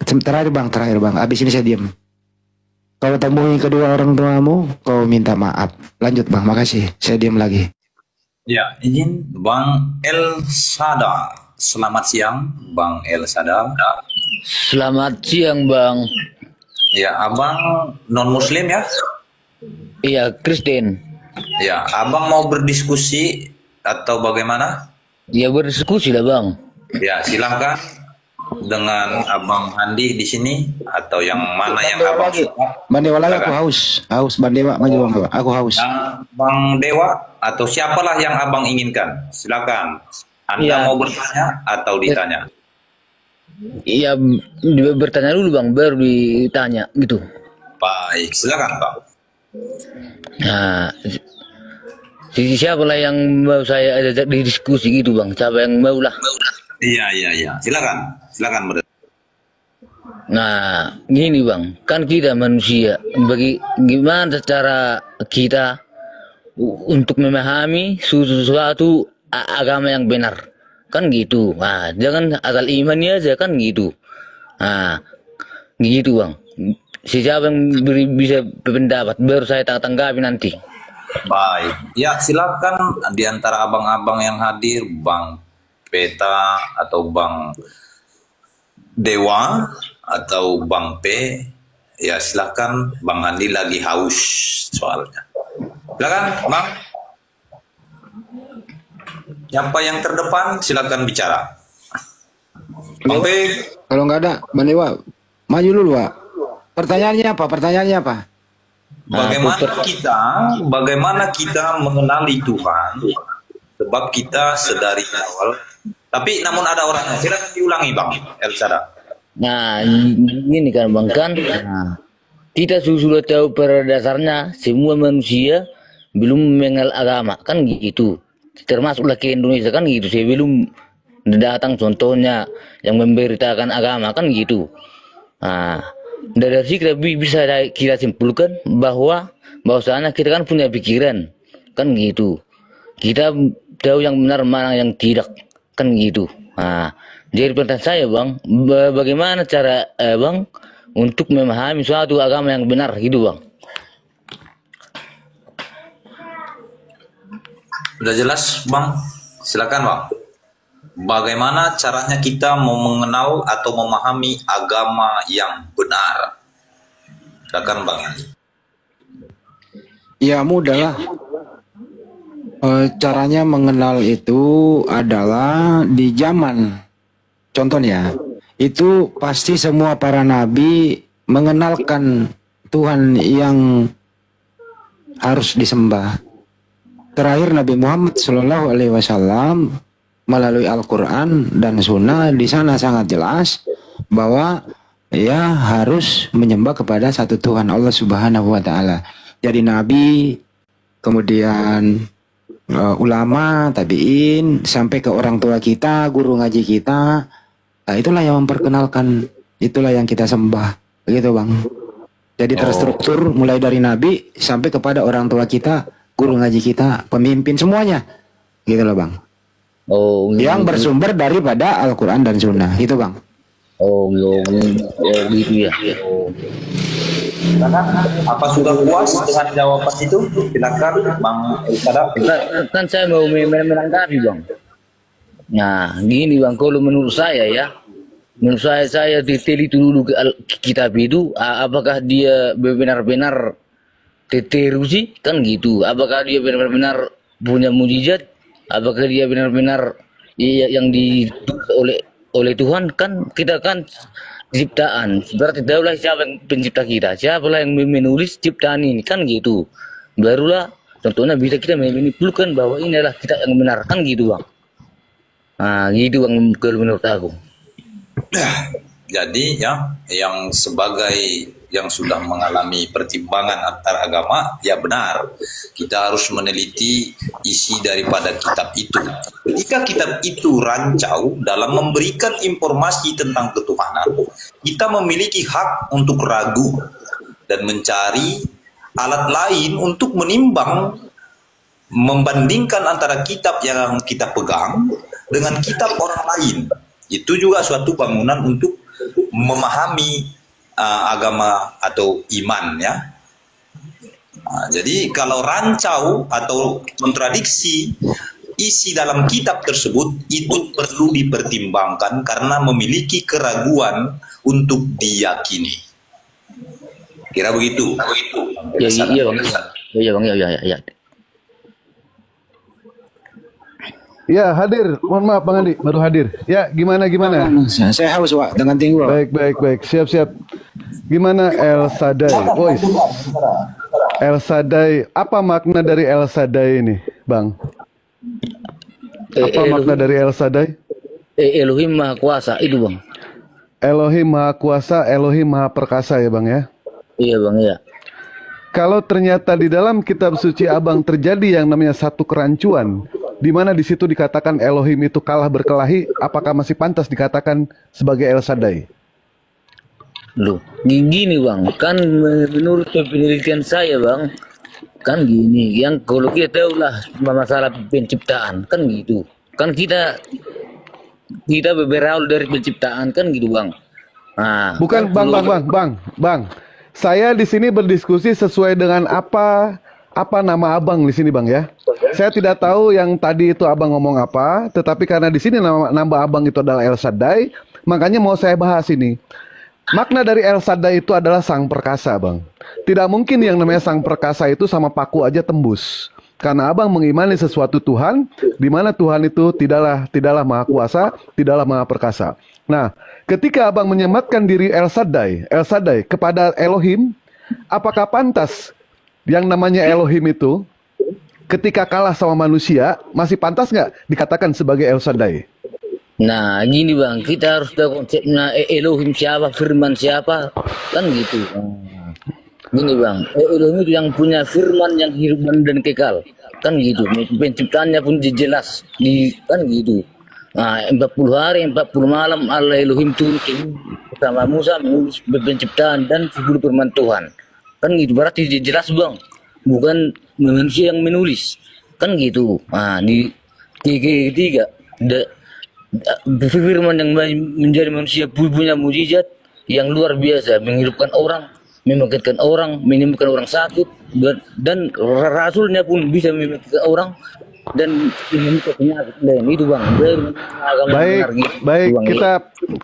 Speaker 2: terakhir bang, abis ini saya diam. Kalau temui kedua orang tuamu, kau minta maaf. Lanjut bang, makasih. Saya diam lagi.
Speaker 8: Ya, izin Bang El Sada. Selamat siang, Bang El Sada.
Speaker 14: Selamat siang, Bang.
Speaker 8: Ya, abang non Muslim ya?
Speaker 14: Iya, Kristen.
Speaker 8: Ya, abang mau berdiskusi atau bagaimana?
Speaker 14: Ya, berdiskusi lah, Bang.
Speaker 8: Ya, silakan dengan Abang Handi di sini atau yang mana yang abang suka.
Speaker 2: Bang Dewa lagi, aku haus Bang Dewa, maju bang, aku haus.
Speaker 8: Bang Dewa atau siapalah yang abang inginkan, silakan. Anda
Speaker 14: Ya.
Speaker 8: mau bertanya atau ditanya?
Speaker 14: Iya, bertanya dulu, Bang, baru ditanya gitu.
Speaker 8: Baik, silakan Bang.
Speaker 14: Nah, siapa lah yang mau saya ajak di diskusi gitu, Bang? Siapa yang mau lah?
Speaker 8: Iya. Silakan
Speaker 14: Nah, gini, Bang, kan kita manusia, gimana cara kita untuk memahami sesuatu agama yang benar, kan gitu. Nah, jangan asal imannya aja, kan gitu. Nah, gitu, Bang. Siapa yang bisa berpendapat baru saya tanggapi nanti.
Speaker 8: Baik, ya silakan di antara abang-abang yang hadir, Bang Peta atau Bang Dewa atau Bang P, ya silakan. Bang Handi lagi haus soalnya. Silakan, Bang. Siapa yang terdepan silakan bicara. Bang P.
Speaker 2: Kalau nggak ada, Bang Dewa, maju dulu, Pak. Pertanyaannya apa?
Speaker 8: Bagaimana kita mengenali Tuhan? Sebab kita sedari awal. Tapi namun ada orangnya. Silakan diulangi, Bang El Sada.
Speaker 14: Nah, ini kan, Bang, kan. Nah, kita sudah tahu pada dasarnya semua manusia belum mengenal agama, kan gitu. Termasuklah ke Indonesia, kan gitu. Sebelum datang contohnya yang memberitakan agama, kan gitu. Nah, dari situ bisa kita simpulkan bahwasanya kita kan punya pikiran, kan gitu. Kita tahu yang benar mana yang tidak, kan gitu. Nah, jadi pertanyaan saya, Bang, bagaimana cara Bang untuk memahami suatu agama yang benar gitu, Bang?
Speaker 8: Udah jelas, Bang? Silakan, Bang. Bagaimana caranya kita mau mengenal atau memahami agama yang benar? Silakan, Bang.
Speaker 2: Ya mudah lah. Caranya mengenal itu adalah di zaman. Contohnya, itu pasti semua para nabi mengenalkan Tuhan yang harus disembah. Terakhir Nabi Muhammad SAW melalui Al-Quran dan Sunnah di sana sangat jelas bahwa ya harus menyembah kepada satu Tuhan, Allah Subhanahu Wa Taala. Jadi Nabi, kemudian ulama, tabiin, sampai ke orang tua kita, guru ngaji kita, nah, itulah yang memperkenalkan, itulah yang kita sembah, begitu Bang. Jadi terstruktur mulai dari Nabi sampai kepada orang tua kita, guru ngaji kita, pemimpin semuanya, gitu loh Bang. Yang bersumber daripada Al-Quran dan Sunnah, gitu Bang.
Speaker 14: Gitu ya.
Speaker 8: Apa sudah puas dengan jawaban itu? Silakan, Bang Ustadz.
Speaker 14: Kan saya mau menanggapi, Bang. Nah, gini Bang, kalau menurut saya ya, menurut saya diteliti dulu ke kitab itu, apakah dia benar-benar terusi, kan gitu. Apakah dia benar-benar punya mujizat, apakah dia benar-benar yang oleh Tuhan kan kita kan ciptaan. Berarti tahulah siapa yang pencipta kita, siapa yang menulis ciptaan ini kan gitu. Barulah contohnya bisa kita menyimpulkan bahwa ini adalah kita yang benar kan gitu bang. Nah gitu bang kalau menurut aku.
Speaker 8: Jadi ya, yang sudah mengalami pertimbangan antar agama, ya benar. Kita harus meneliti isi daripada kitab itu. Ketika kitab itu rancau dalam memberikan informasi tentang ketuhanan, kita memiliki hak untuk ragu dan mencari alat lain untuk membandingkan antara kitab yang kita pegang dengan kitab orang lain. Itu juga suatu bangunan untuk memahami agama atau iman ya. Jadi kalau rancau atau kontradiksi isi dalam kitab tersebut itu perlu dipertimbangkan karena memiliki keraguan untuk diyakini. Kira begitu.
Speaker 14: Iya bang. Ya.
Speaker 6: Ya hadir, mohon maaf Bang Andi, baru hadir. Ya gimana?
Speaker 2: Saya haus Wak, dengan tinggi Wak.
Speaker 6: Baik, siap. Gimana El Shaddai? Boys. El Shaddai, apa makna dari El Shaddai ini, Bang? Apa makna dari El Shaddai?
Speaker 14: Elohim Maha Kuasa itu bang.
Speaker 6: Elohim Maha Kuasa, Elohim Maha Perkasa ya Bang ya?
Speaker 14: Iya Bang ya.
Speaker 6: Kalau ternyata di dalam kitab suci Abang terjadi yang namanya satu kerancuan, di mana di situ dikatakan Elohim itu kalah berkelahi, apakah masih pantas dikatakan sebagai El Shaddai?
Speaker 14: Loh, gini bang, kan menurut penelitian saya bang, kan gini, yang kalau kita tahu lah masalah penciptaan, kan gitu, kan kita berawal dari penciptaan, kan gitu bang. Nah,
Speaker 6: bukan bang. Saya di sini berdiskusi sesuai dengan apa nama abang di sini bang ya. Saya tidak tahu yang tadi itu abang ngomong apa, tetapi karena di sini nama abang itu adalah El Shaddai, makanya mau saya bahas ini. Makna dari El Shaddai itu adalah sang perkasa bang. Tidak mungkin yang namanya sang perkasa itu sama paku aja tembus. Karena abang mengimani sesuatu Tuhan, di mana Tuhan itu tidaklah maha kuasa, tidaklah maha perkasa. Nah, ketika abang menyematkan diri El Shaddai kepada Elohim, apakah pantas yang namanya Elohim itu ketika kalah sama manusia masih pantas nggak dikatakan sebagai El Shaddai?
Speaker 14: Nah, gini bang, kita harus tahu konsepnya Elohim siapa, firman siapa, kan gitu. Gini bang, Elohim itu yang punya firman yang hidup dan kekal, kan gitu. Penciptaannya pun jelas, kan gitu. Nah, 40 hari, 40 malam Allah Elohim turun bersama Musa menulis penciptaan dan 10 firman Tuhan. Kan gitu, berarti jelas bang, bukan manusia yang menulis, kan gitu. Nah, di ketiga, firman yang menjadi manusia punya mujizat yang luar biasa, menghidupkan orang, membangkitkan orang, menyembuhkan orang sakit, dan rasulnya pun bisa membangkitkan orang dan menyembuhkan penyakit lain. Itu bang.
Speaker 6: Baik.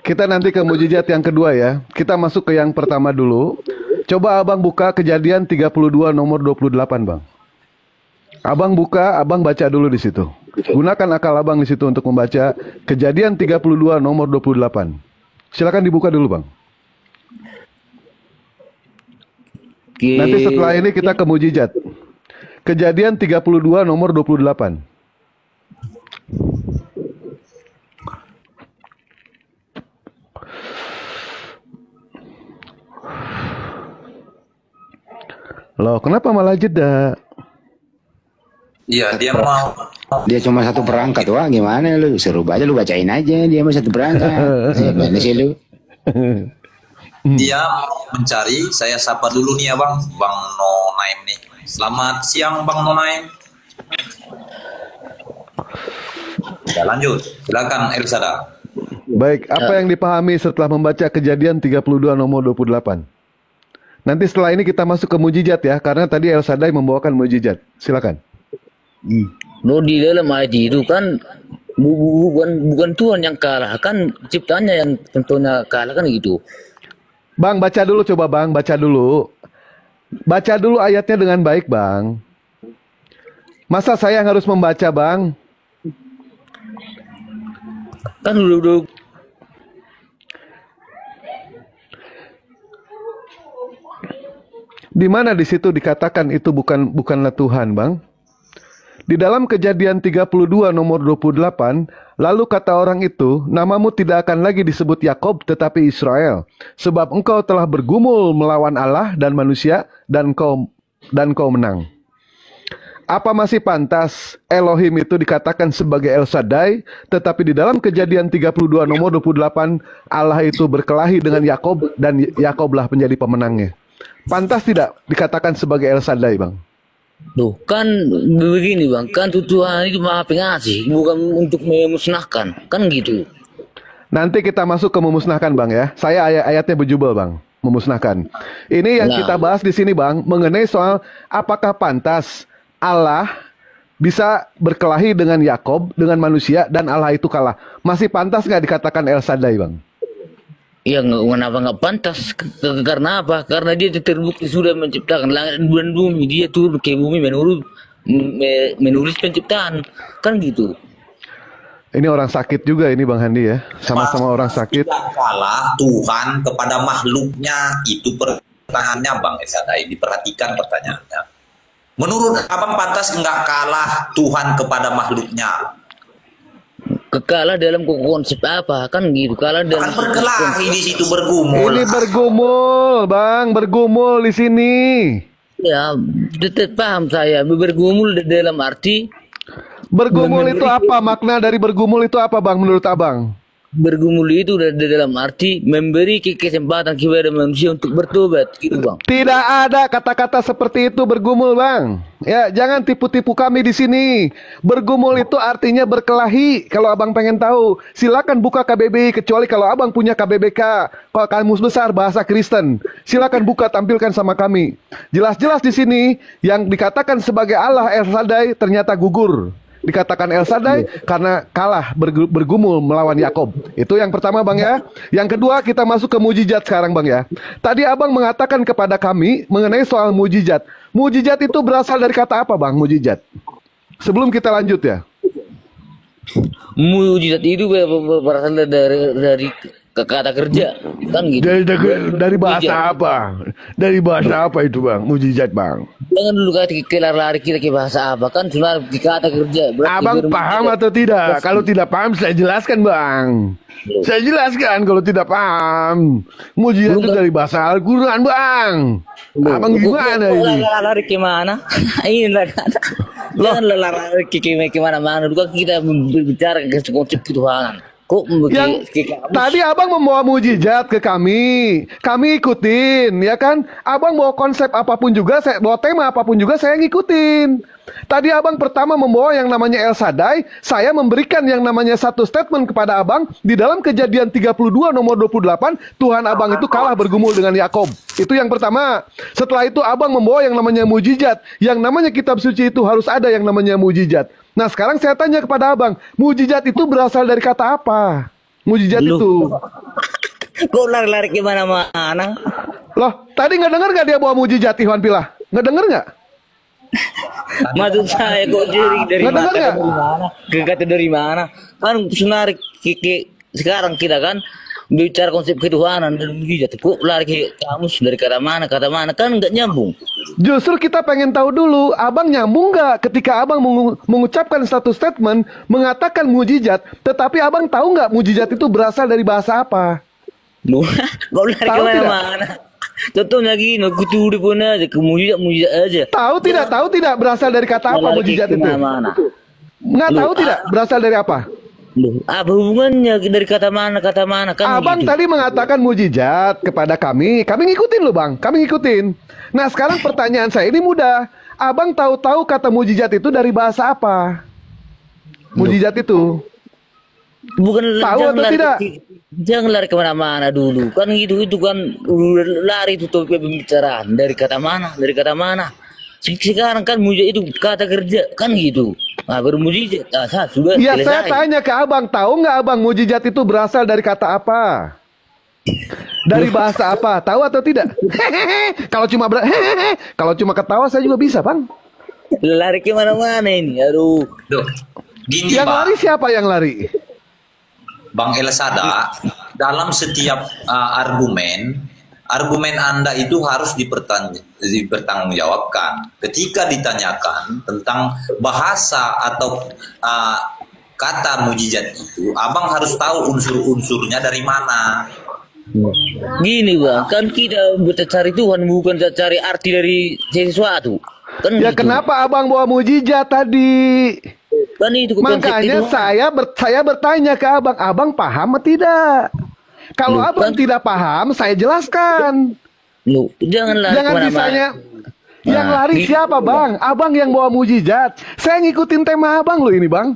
Speaker 6: Kita nanti ke mujizat yang kedua ya. Kita masuk ke yang pertama dulu. Coba abang buka Kejadian 32 nomor 28 bang. Abang baca dulu di situ. Gunakan akal abang di situ untuk membaca Kejadian 32 nomor 28. Silakan dibuka dulu bang. Nanti setelah ini kita ke mujizat. Kejadian 32 nomor 28. Loh, kenapa malah jeda?
Speaker 8: Iya, dia mau.
Speaker 2: Dia cuma satu perangkat, wah gimana lu? Seru aja lu bacain aja, dia mau satu perangkat. Gimana sih lu?
Speaker 8: Dia mencari, saya sapa dulu nih ya bang Nonaim nih. Selamat siang Bang Nonaim. Ya lanjut, silakan Elsada.
Speaker 6: Baik, apa yang dipahami setelah membaca Kejadian 32 nomor 28? Nanti setelah ini kita masuk ke mujizat ya, karena tadi El Shaddai membawakan mujizat. Silakan.
Speaker 14: Lo di dalam ayat itu kan bukan Tuhan yang kalah, kan ciptaannya yang tentunya kalah kan gitu.
Speaker 6: Bang, baca dulu coba bang, baca dulu. Baca dulu ayatnya dengan baik bang. Masa saya yang harus membaca bang?
Speaker 14: Kan udah
Speaker 6: Di mana di situ dikatakan itu bukanlah Tuhan, Bang? Di dalam Kejadian 32 nomor 28, lalu kata orang itu, namamu tidak akan lagi disebut Yakob tetapi Israel, sebab engkau telah bergumul melawan Allah dan manusia dan kau menang. Apa masih pantas Elohim itu dikatakan sebagai El Shaddai, tetapi di dalam Kejadian 32 nomor 28, Allah itu berkelahi dengan Yakob dan Yakoblah menjadi pemenangnya. Pantas tidak dikatakan sebagai El Shaddai, Bang?
Speaker 14: Loh, kan begini, Bang. Kan Tuhan itu Maha Pengasih, bukan untuk memusnahkan. Kan gitu.
Speaker 6: Nanti kita masuk ke memusnahkan, Bang, ya. Saya ayatnya berjubel, Bang. Memusnahkan. Ini yang kita bahas di sini, Bang, mengenai soal apakah pantas Allah bisa berkelahi dengan Yakob, dengan manusia, dan Allah itu kalah. Masih pantas nggak dikatakan El Shaddai, Bang?
Speaker 14: Ya, kenapa nggak pantas? Karena apa? Karena dia terbukti sudah menciptakan langit dan bumi. Dia turun ke bumi menulis penciptaan. Kan gitu.
Speaker 6: Ini orang sakit juga ini, Bang Handi, ya. Sama-sama orang sakit.
Speaker 8: Tidak kalah Tuhan kepada makhluknya. Itu pertanyaannya, Bang Esadai. Diperhatikan pertanyaannya. Menurut Abang pantas nggak kalah Tuhan kepada makhluknya?
Speaker 14: Kalah dalam konsep apa? Kan gitu. Kalah dalam
Speaker 8: berkelahi di situ, bergumul.
Speaker 6: Ini bergumul, Bang, bergumul di sini.
Speaker 14: Ya, tetap paham saya. Bergumul dalam arti
Speaker 6: bergumul itu apa? Makna dari bergumul itu apa, Bang, menurut Abang?
Speaker 14: Bergumul itu dalam arti memberi kesempatan kepada manusia untuk bertobat, gitu, Bang.
Speaker 6: Tidak ada kata-kata seperti itu bergumul, Bang. Ya, jangan tipu-tipu kami di sini. Bergumul itu artinya berkelahi. Kalau Abang pengen tahu, silakan buka KBBI, kecuali kalau Abang punya KBBK, kalau Kamus Besar Bahasa Kristen. Silakan buka, tampilkan sama kami. Jelas-jelas di sini yang dikatakan sebagai Allah El Shaddai ternyata gugur. Dikatakan El Shaddai karena kalah bergumul melawan Yakob. Itu yang pertama, Bang, ya. Yang kedua, kita masuk ke mujizat sekarang, Bang, ya. Tadi Abang mengatakan kepada kami mengenai soal mujizat. Mujizat itu berasal dari kata apa, Bang? Mujizat. Sebelum kita lanjut, ya.
Speaker 14: Mujizat itu berasal dari kata kerja, kan gitu.
Speaker 6: Dari bahasa apa? Dari bahasa apa itu, Bang? Mujizat, Bang.
Speaker 14: Jangan dulu lari kita ke bahasa apa, kan cuma kata kerja.
Speaker 6: Abang paham atau tidak? Kalau tidak paham, saya jelaskan, Bang. Saya jelaskan kalau tidak paham. Mujizat itu dari bahasa Al-Quran, Bang. Abang gimana ini?
Speaker 14: Lari kemana? Ini jangan lari kemana-mana. Bukan kita berbicara konsep ketuhanan.
Speaker 6: Yang tadi Abang membawa mujizat ke kami ikutin, ya kan? Abang bawa konsep apapun juga, saya bawa tema apapun juga, saya ngikutin. Tadi Abang pertama membawa yang namanya El Shaddai, saya memberikan yang namanya satu statement kepada Abang. Di dalam Kejadian 32 nomor 28, Tuhan Abang itu kalah bergumul dengan Yakob. Itu yang pertama. Setelah itu Abang membawa yang namanya mujizat. Yang namanya kitab suci itu harus ada yang namanya mujizat. Nah, sekarang saya tanya kepada Abang, mujizat itu berasal dari kata apa? Mujizat itu.
Speaker 14: Kok lari-lari kemana-mana?
Speaker 6: Loh, tadi nggak dengar nggak dia bawa mujizat, Iwan Pilah? Nggak dengar nggak?
Speaker 14: Maksud saya kok dari mana? Kata dari mana? Kan senarik sekarang kita kan bicara konsep ketuhanan dan mujizat. Kok lari ke kamus dari kata mana kan nggak nyambung.
Speaker 6: Justru kita pengen tahu dulu, Abang nyambung nggak ketika Abang mengucapkan satu statement mengatakan mujizat, tetapi Abang tahu nggak mujizat itu berasal dari bahasa apa?
Speaker 14: Kok lari kemana-mana? Contohnya gini, kuturi pun aja, mujizat aja.
Speaker 6: Tahu tidak berasal dari kata apa mujizat itu? Nggak tahu tidak berasal dari apa?
Speaker 14: Apa hubungannya dari kata mana kan?
Speaker 6: Abang
Speaker 14: gitu.
Speaker 6: Tadi mengatakan mujizat kepada kami ngikutin loh, Bang, kami ngikutin. Nah, sekarang pertanyaan saya ini mudah. Abang tahu kata mujizat itu dari bahasa apa? Mujizat itu.
Speaker 14: Bukan
Speaker 6: tahu atau tidak?
Speaker 14: Jangan lari kemana-mana dulu. Kan gitu, itu kan lari itu topik pembicaraan. Dari kata mana? Sekarang kan mujizat itu kata kerja, kan gitu. Nah, bermujizat. Sudah
Speaker 6: ya,
Speaker 14: selesai.
Speaker 6: saya tanya ke Abang, tahu nggak Abang mujizat itu berasal dari kata apa? Dari bahasa apa? Tahu atau tidak? Kalau cuma ketawa saya juga bisa, Bang.
Speaker 14: Lari kemana-mana ini, aduh.
Speaker 6: Yang lari siapa yang lari?
Speaker 8: Bang Elsada, dalam setiap argumen Anda itu harus dipertanggungjawabkan. Ketika ditanyakan tentang bahasa atau kata mujizat itu, abang harus tahu unsur-unsurnya dari mana.
Speaker 14: Gini bang, kan kita cari Tuhan bukan cari arti dari sesuatu. Kan
Speaker 6: ya
Speaker 14: gitu.
Speaker 6: Kenapa abang bawa mujizat tadi?
Speaker 14: Kan itu
Speaker 6: makanya saya bertanya ke abang paham atau tidak? Kalau abang tidak paham, saya jelaskan. Jangan ditanya. Yang lari siapa bang? Abang yang bawa mujizat. Saya ngikutin tema abang loh ini bang.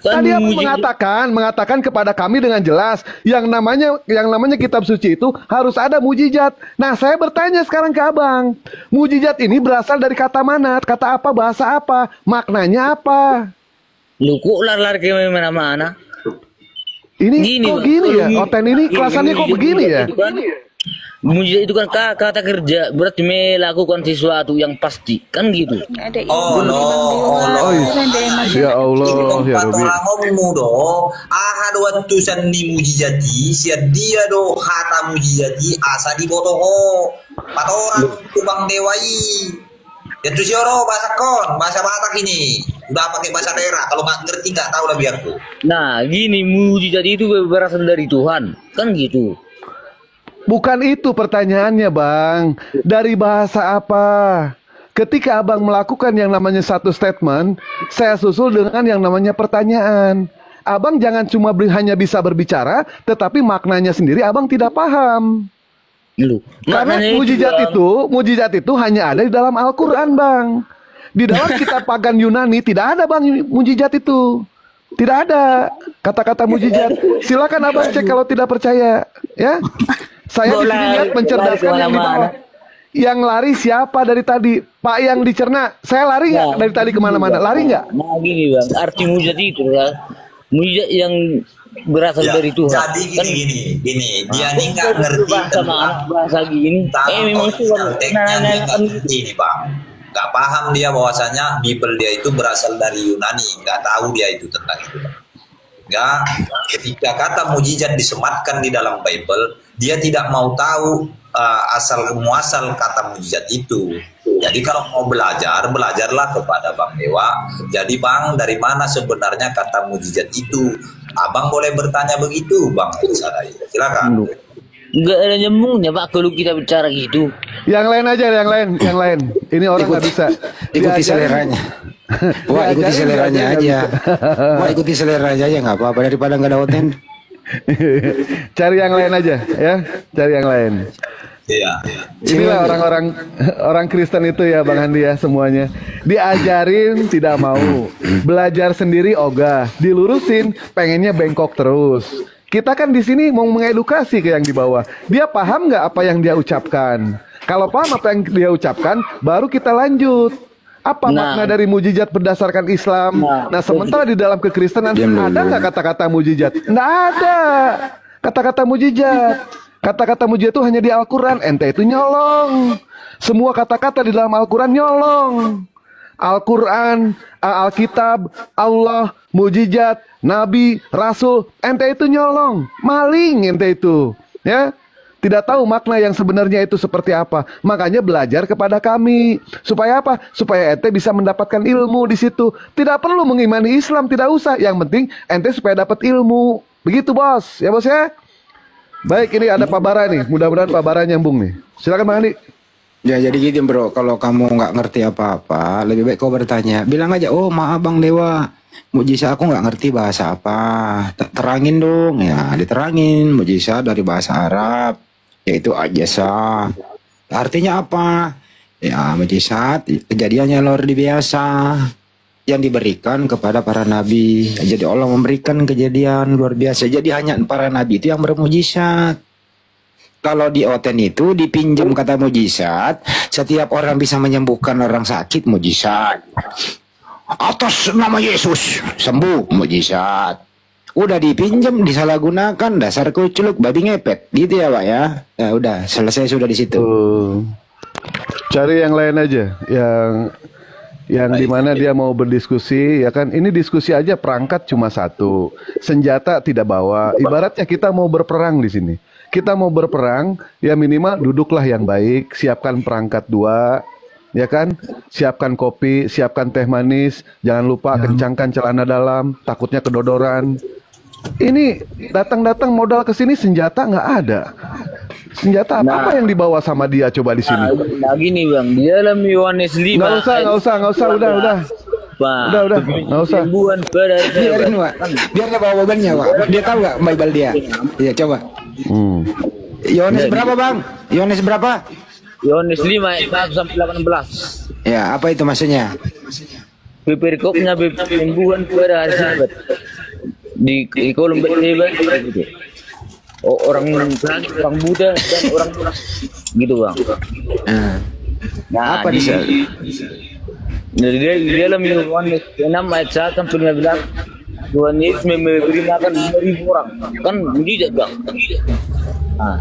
Speaker 6: Tadi abang mengatakan kepada kami dengan jelas yang namanya kitab suci itu harus ada mujizat. Nah, saya bertanya sekarang ke abang, mujizat ini berasal dari kata mana? Kata apa? Bahasa apa? Maknanya apa?
Speaker 14: Lu kok lari ke mana-mana?
Speaker 6: Ini kok gini ya? Oten ini kelasannya kok begini ya?
Speaker 14: Mujizat itu kan kata kerja, berarti melakukan sesuatu yang pasti, kan gitu.
Speaker 8: Oh
Speaker 6: ya Allah, ya Rabbi.
Speaker 8: Ngomongmu do, ahad waktu sandi mujizati, siap dia do hata mujizati asa di botoho, orang kubang dewai. Ya tuh sioro bahasa Batak ini, udah pakai bahasa daerah. Kalau nggak ngerti nggak tahu lah biarku.
Speaker 14: Nah, gini mujizat itu berasal dari Tuhan, kan gitu.
Speaker 6: Bukan itu pertanyaannya bang. Dari bahasa apa? Ketika abang melakukan yang namanya satu statement, saya susul dengan yang namanya pertanyaan. Abang jangan cuma hanya bisa berbicara, tetapi maknanya sendiri abang tidak paham. Karena mujizat itu hanya ada di dalam Al-Quran bang. Di dalam kitab pagan Yunani tidak ada bang mujizat itu. Tidak ada kata-kata mujizat. Silakan abang cek kalau tidak percaya, ya. Saya di sini lihat mencerdaskan yang di bawah. Yang lari siapa dari tadi? Pak yang dicerna. Saya lari nggak dari tadi kemana-mana? Lari nggak?
Speaker 14: Nah gini bang, arti mujizat itu mujizat yang berasal dari Tuhan.
Speaker 8: Jadi gini, dia ini nggak ngerti
Speaker 14: bahasa gini. Memang
Speaker 8: ini bang, nggak paham dia bahwasanya Bible dia itu berasal dari Yunani, nggak tahu dia itu tentang itu. Nggak, ketika kata mujizat disematkan di dalam Bible, dia tidak mau tahu asal muasal kata mujizat itu. Jadi kalau mau belajarlah kepada Bang Dewa. Jadi bang, dari mana sebenarnya kata mujizat itu? Abang boleh bertanya begitu, Bang Elsada. Silakan.
Speaker 14: Enggak ada nyambungnya Pak kalau kita bicara gitu.
Speaker 6: Yang lain aja, yang lain. Ini orang nggak bisa.
Speaker 2: Ikuti seleranya. Wah, ikuti seleranya aja. Wah, ikuti seleranya aja nggak apa-apa daripada nggak ada Oten.
Speaker 6: Cari yang lain aja, ya. Cari yang lain.
Speaker 8: Iya.
Speaker 6: Inilah orang Kristen itu ya Bang Andi ya semuanya. Diajarin tidak mau, belajar sendiri ogah, dilurusin pengennya bengkok terus. Kita kan di sini mau mengedukasi ke yang di bawah. Dia paham nggak apa yang dia ucapkan? Kalau paham apa yang dia ucapkan, baru kita lanjut. Apa makna dari mujizat berdasarkan Islam? Nah, sementara di dalam kekristenan ada nggak kata-kata mujizat? Nggak ada kata-kata mujizat. Kata-kata mujizat itu hanya di Al-Quran. Ente itu nyolong. Semua kata-kata di dalam Al-Quran nyolong. Al-Quran, Alkitab, Allah, mujizat, Nabi, Rasul, ente itu nyolong, maling ente itu, ya. Tidak tahu makna yang sebenarnya itu seperti apa. Makanya belajar kepada kami. Supaya apa? Supaya ente bisa mendapatkan ilmu di situ. Tidak perlu mengimani Islam, tidak usah. Yang penting ente supaya dapat ilmu. Begitu bos, ya bos ya. Baik, ini ada Pak Bara nih. Mudah-mudahan Pak Bara nyambung nih. Silakan Bang Andi.
Speaker 2: Ya jadi gini bro, kalau kamu nggak ngerti apa-apa, lebih baik kau bertanya. Bilang aja, oh maaf Bang Dewa, mujizat aku nggak ngerti bahasa apa. Terangin dong, ya diterangin. Mujizat dari bahasa Arab, yaitu ajasa. Artinya apa? Ya mujizat, kejadiannya luar biasa yang diberikan kepada para nabi. Jadi Allah memberikan kejadian luar biasa. Jadi hanya para nabi itu yang bermujizat. Kalau di Oten itu dipinjam kata mujizat, setiap orang bisa menyembuhkan orang sakit, mujizat. Atas nama Yesus sembuh, mujizat. Udah dipinjam, disalahgunakan, dasar kuculuk, babi ngepet, gitu ya Pak ya. Ya udah, selesai sudah di situ.
Speaker 6: Cari yang lain aja, yang dimana dia mau berdiskusi, ya kan? Ini diskusi aja, perangkat cuma satu, senjata tidak bawa. Ibaratnya kita mau berperang di sini. Kita mau berperang, ya minimal duduklah yang baik, siapkan perangkat 2, ya kan? Siapkan kopi, siapkan teh manis, jangan lupa kencangkan celana dalam, takutnya kedodoran. Ini datang-datang modal ke sini senjata nggak ada. Senjata apa yang dibawa sama dia coba di sini?
Speaker 14: Nah gini bang, di dalam Yohanes 5.
Speaker 6: Nggak usah, udah. Udah, nggak usah.
Speaker 2: Biarin, Wak. Biar dia bawa bebannya, Wak. Dia tahu nggak Bible dia? Iya, coba. Yohanes berapa, Bang? Yohanes berapa?
Speaker 14: Yohanes 5 ayat 1 sampai 18.
Speaker 2: Ya, apa itu maksudnya?
Speaker 14: Perikopnya penyembuhan kepada hari Sabat. Di kolom berdebat gitu. Orang buta dan orang gitu bang. Nah,
Speaker 2: apa
Speaker 14: di dalam Yohanes 6 ayat 1 sampai 15 Tuhan Yesus memberi makan 5.000 orang, kan mujizat bang.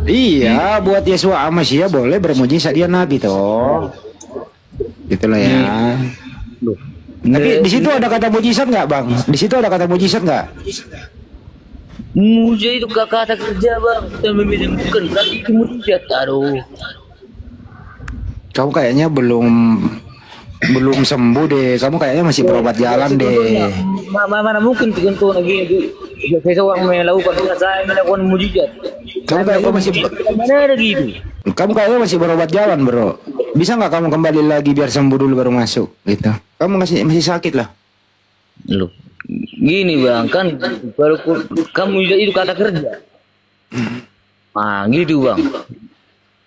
Speaker 2: Iya, buat Yesua Masya boleh bermujizat, dia nabi toh. Gitulah ya. Tapi di situ ada kata mujizat nggak bang? Di situ ada kata mujizat nggak?
Speaker 14: Mujizat itu kata kerja bang, bukan berarti itu mujizat. Aduh,
Speaker 2: kamu kayaknya belum sembuh deh. Kamu kayaknya masih berobat jalan deh.
Speaker 14: Mana mungkin tentu lagi itu seseorang melakukan, saya melakukan mujizat.
Speaker 2: Kamu kayaknya masih
Speaker 14: mana ada gitu.
Speaker 2: Kamu kayaknya masih berobat jalan bro. Bisa nggak kamu kembali lagi biar sembuh dulu baru masuk gitu? Kamu masih sakit lah.
Speaker 14: Loh, gini bang, kan baru kamu itu kata kerja. Nah gitu bang.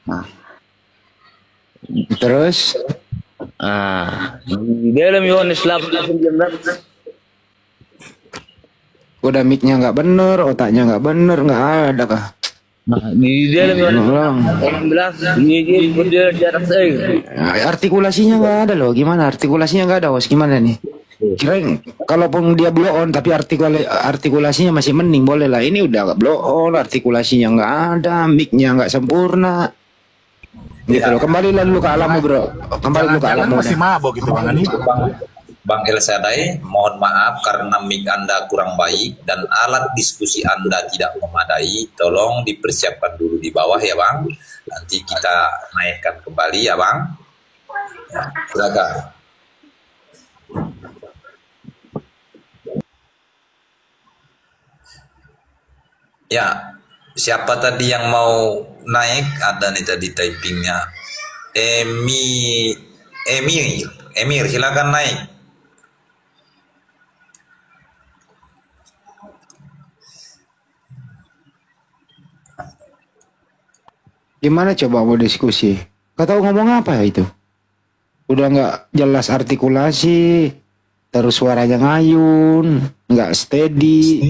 Speaker 14: Nah.
Speaker 2: Terus?
Speaker 14: Di dalam Yohanes 8:19.
Speaker 2: Udah mic-nya nggak bener, otaknya nggak bener, nggak ada kah?
Speaker 14: Nah, di dalam Yohanes 18 ini dia jarak saya.
Speaker 2: Artikulasinya nggak ada loh. Gimana artikulasinya nggak ada, Bos? Gimana nih? Kirain kalaupun dia blow on tapi artikulasinya masih mending boleh lah. Ini udah nggak blow on, artikulasinya nggak ada, mic-nya nggak sempurna. Gitu loh. Kembalilah dulu ke alammu bro. Kembali dulu ke alammu.
Speaker 10: Masih mabok gitu bang.
Speaker 8: Bang El Sadai, mohon maaf karena mic Anda kurang baik dan alat diskusi Anda tidak memadai. Tolong dipersiapkan dulu di bawah ya Bang. Nanti kita naikkan kembali ya Bang. Ya, silakan. Ya, siapa tadi yang mau naik? Ada nih tadi typingnya. Emir, silakan naik.
Speaker 2: Gimana coba mau diskusi? Gak tahu ngomong apa ya itu? Udah nggak jelas artikulasi, terus suaranya ngayun, nggak steady.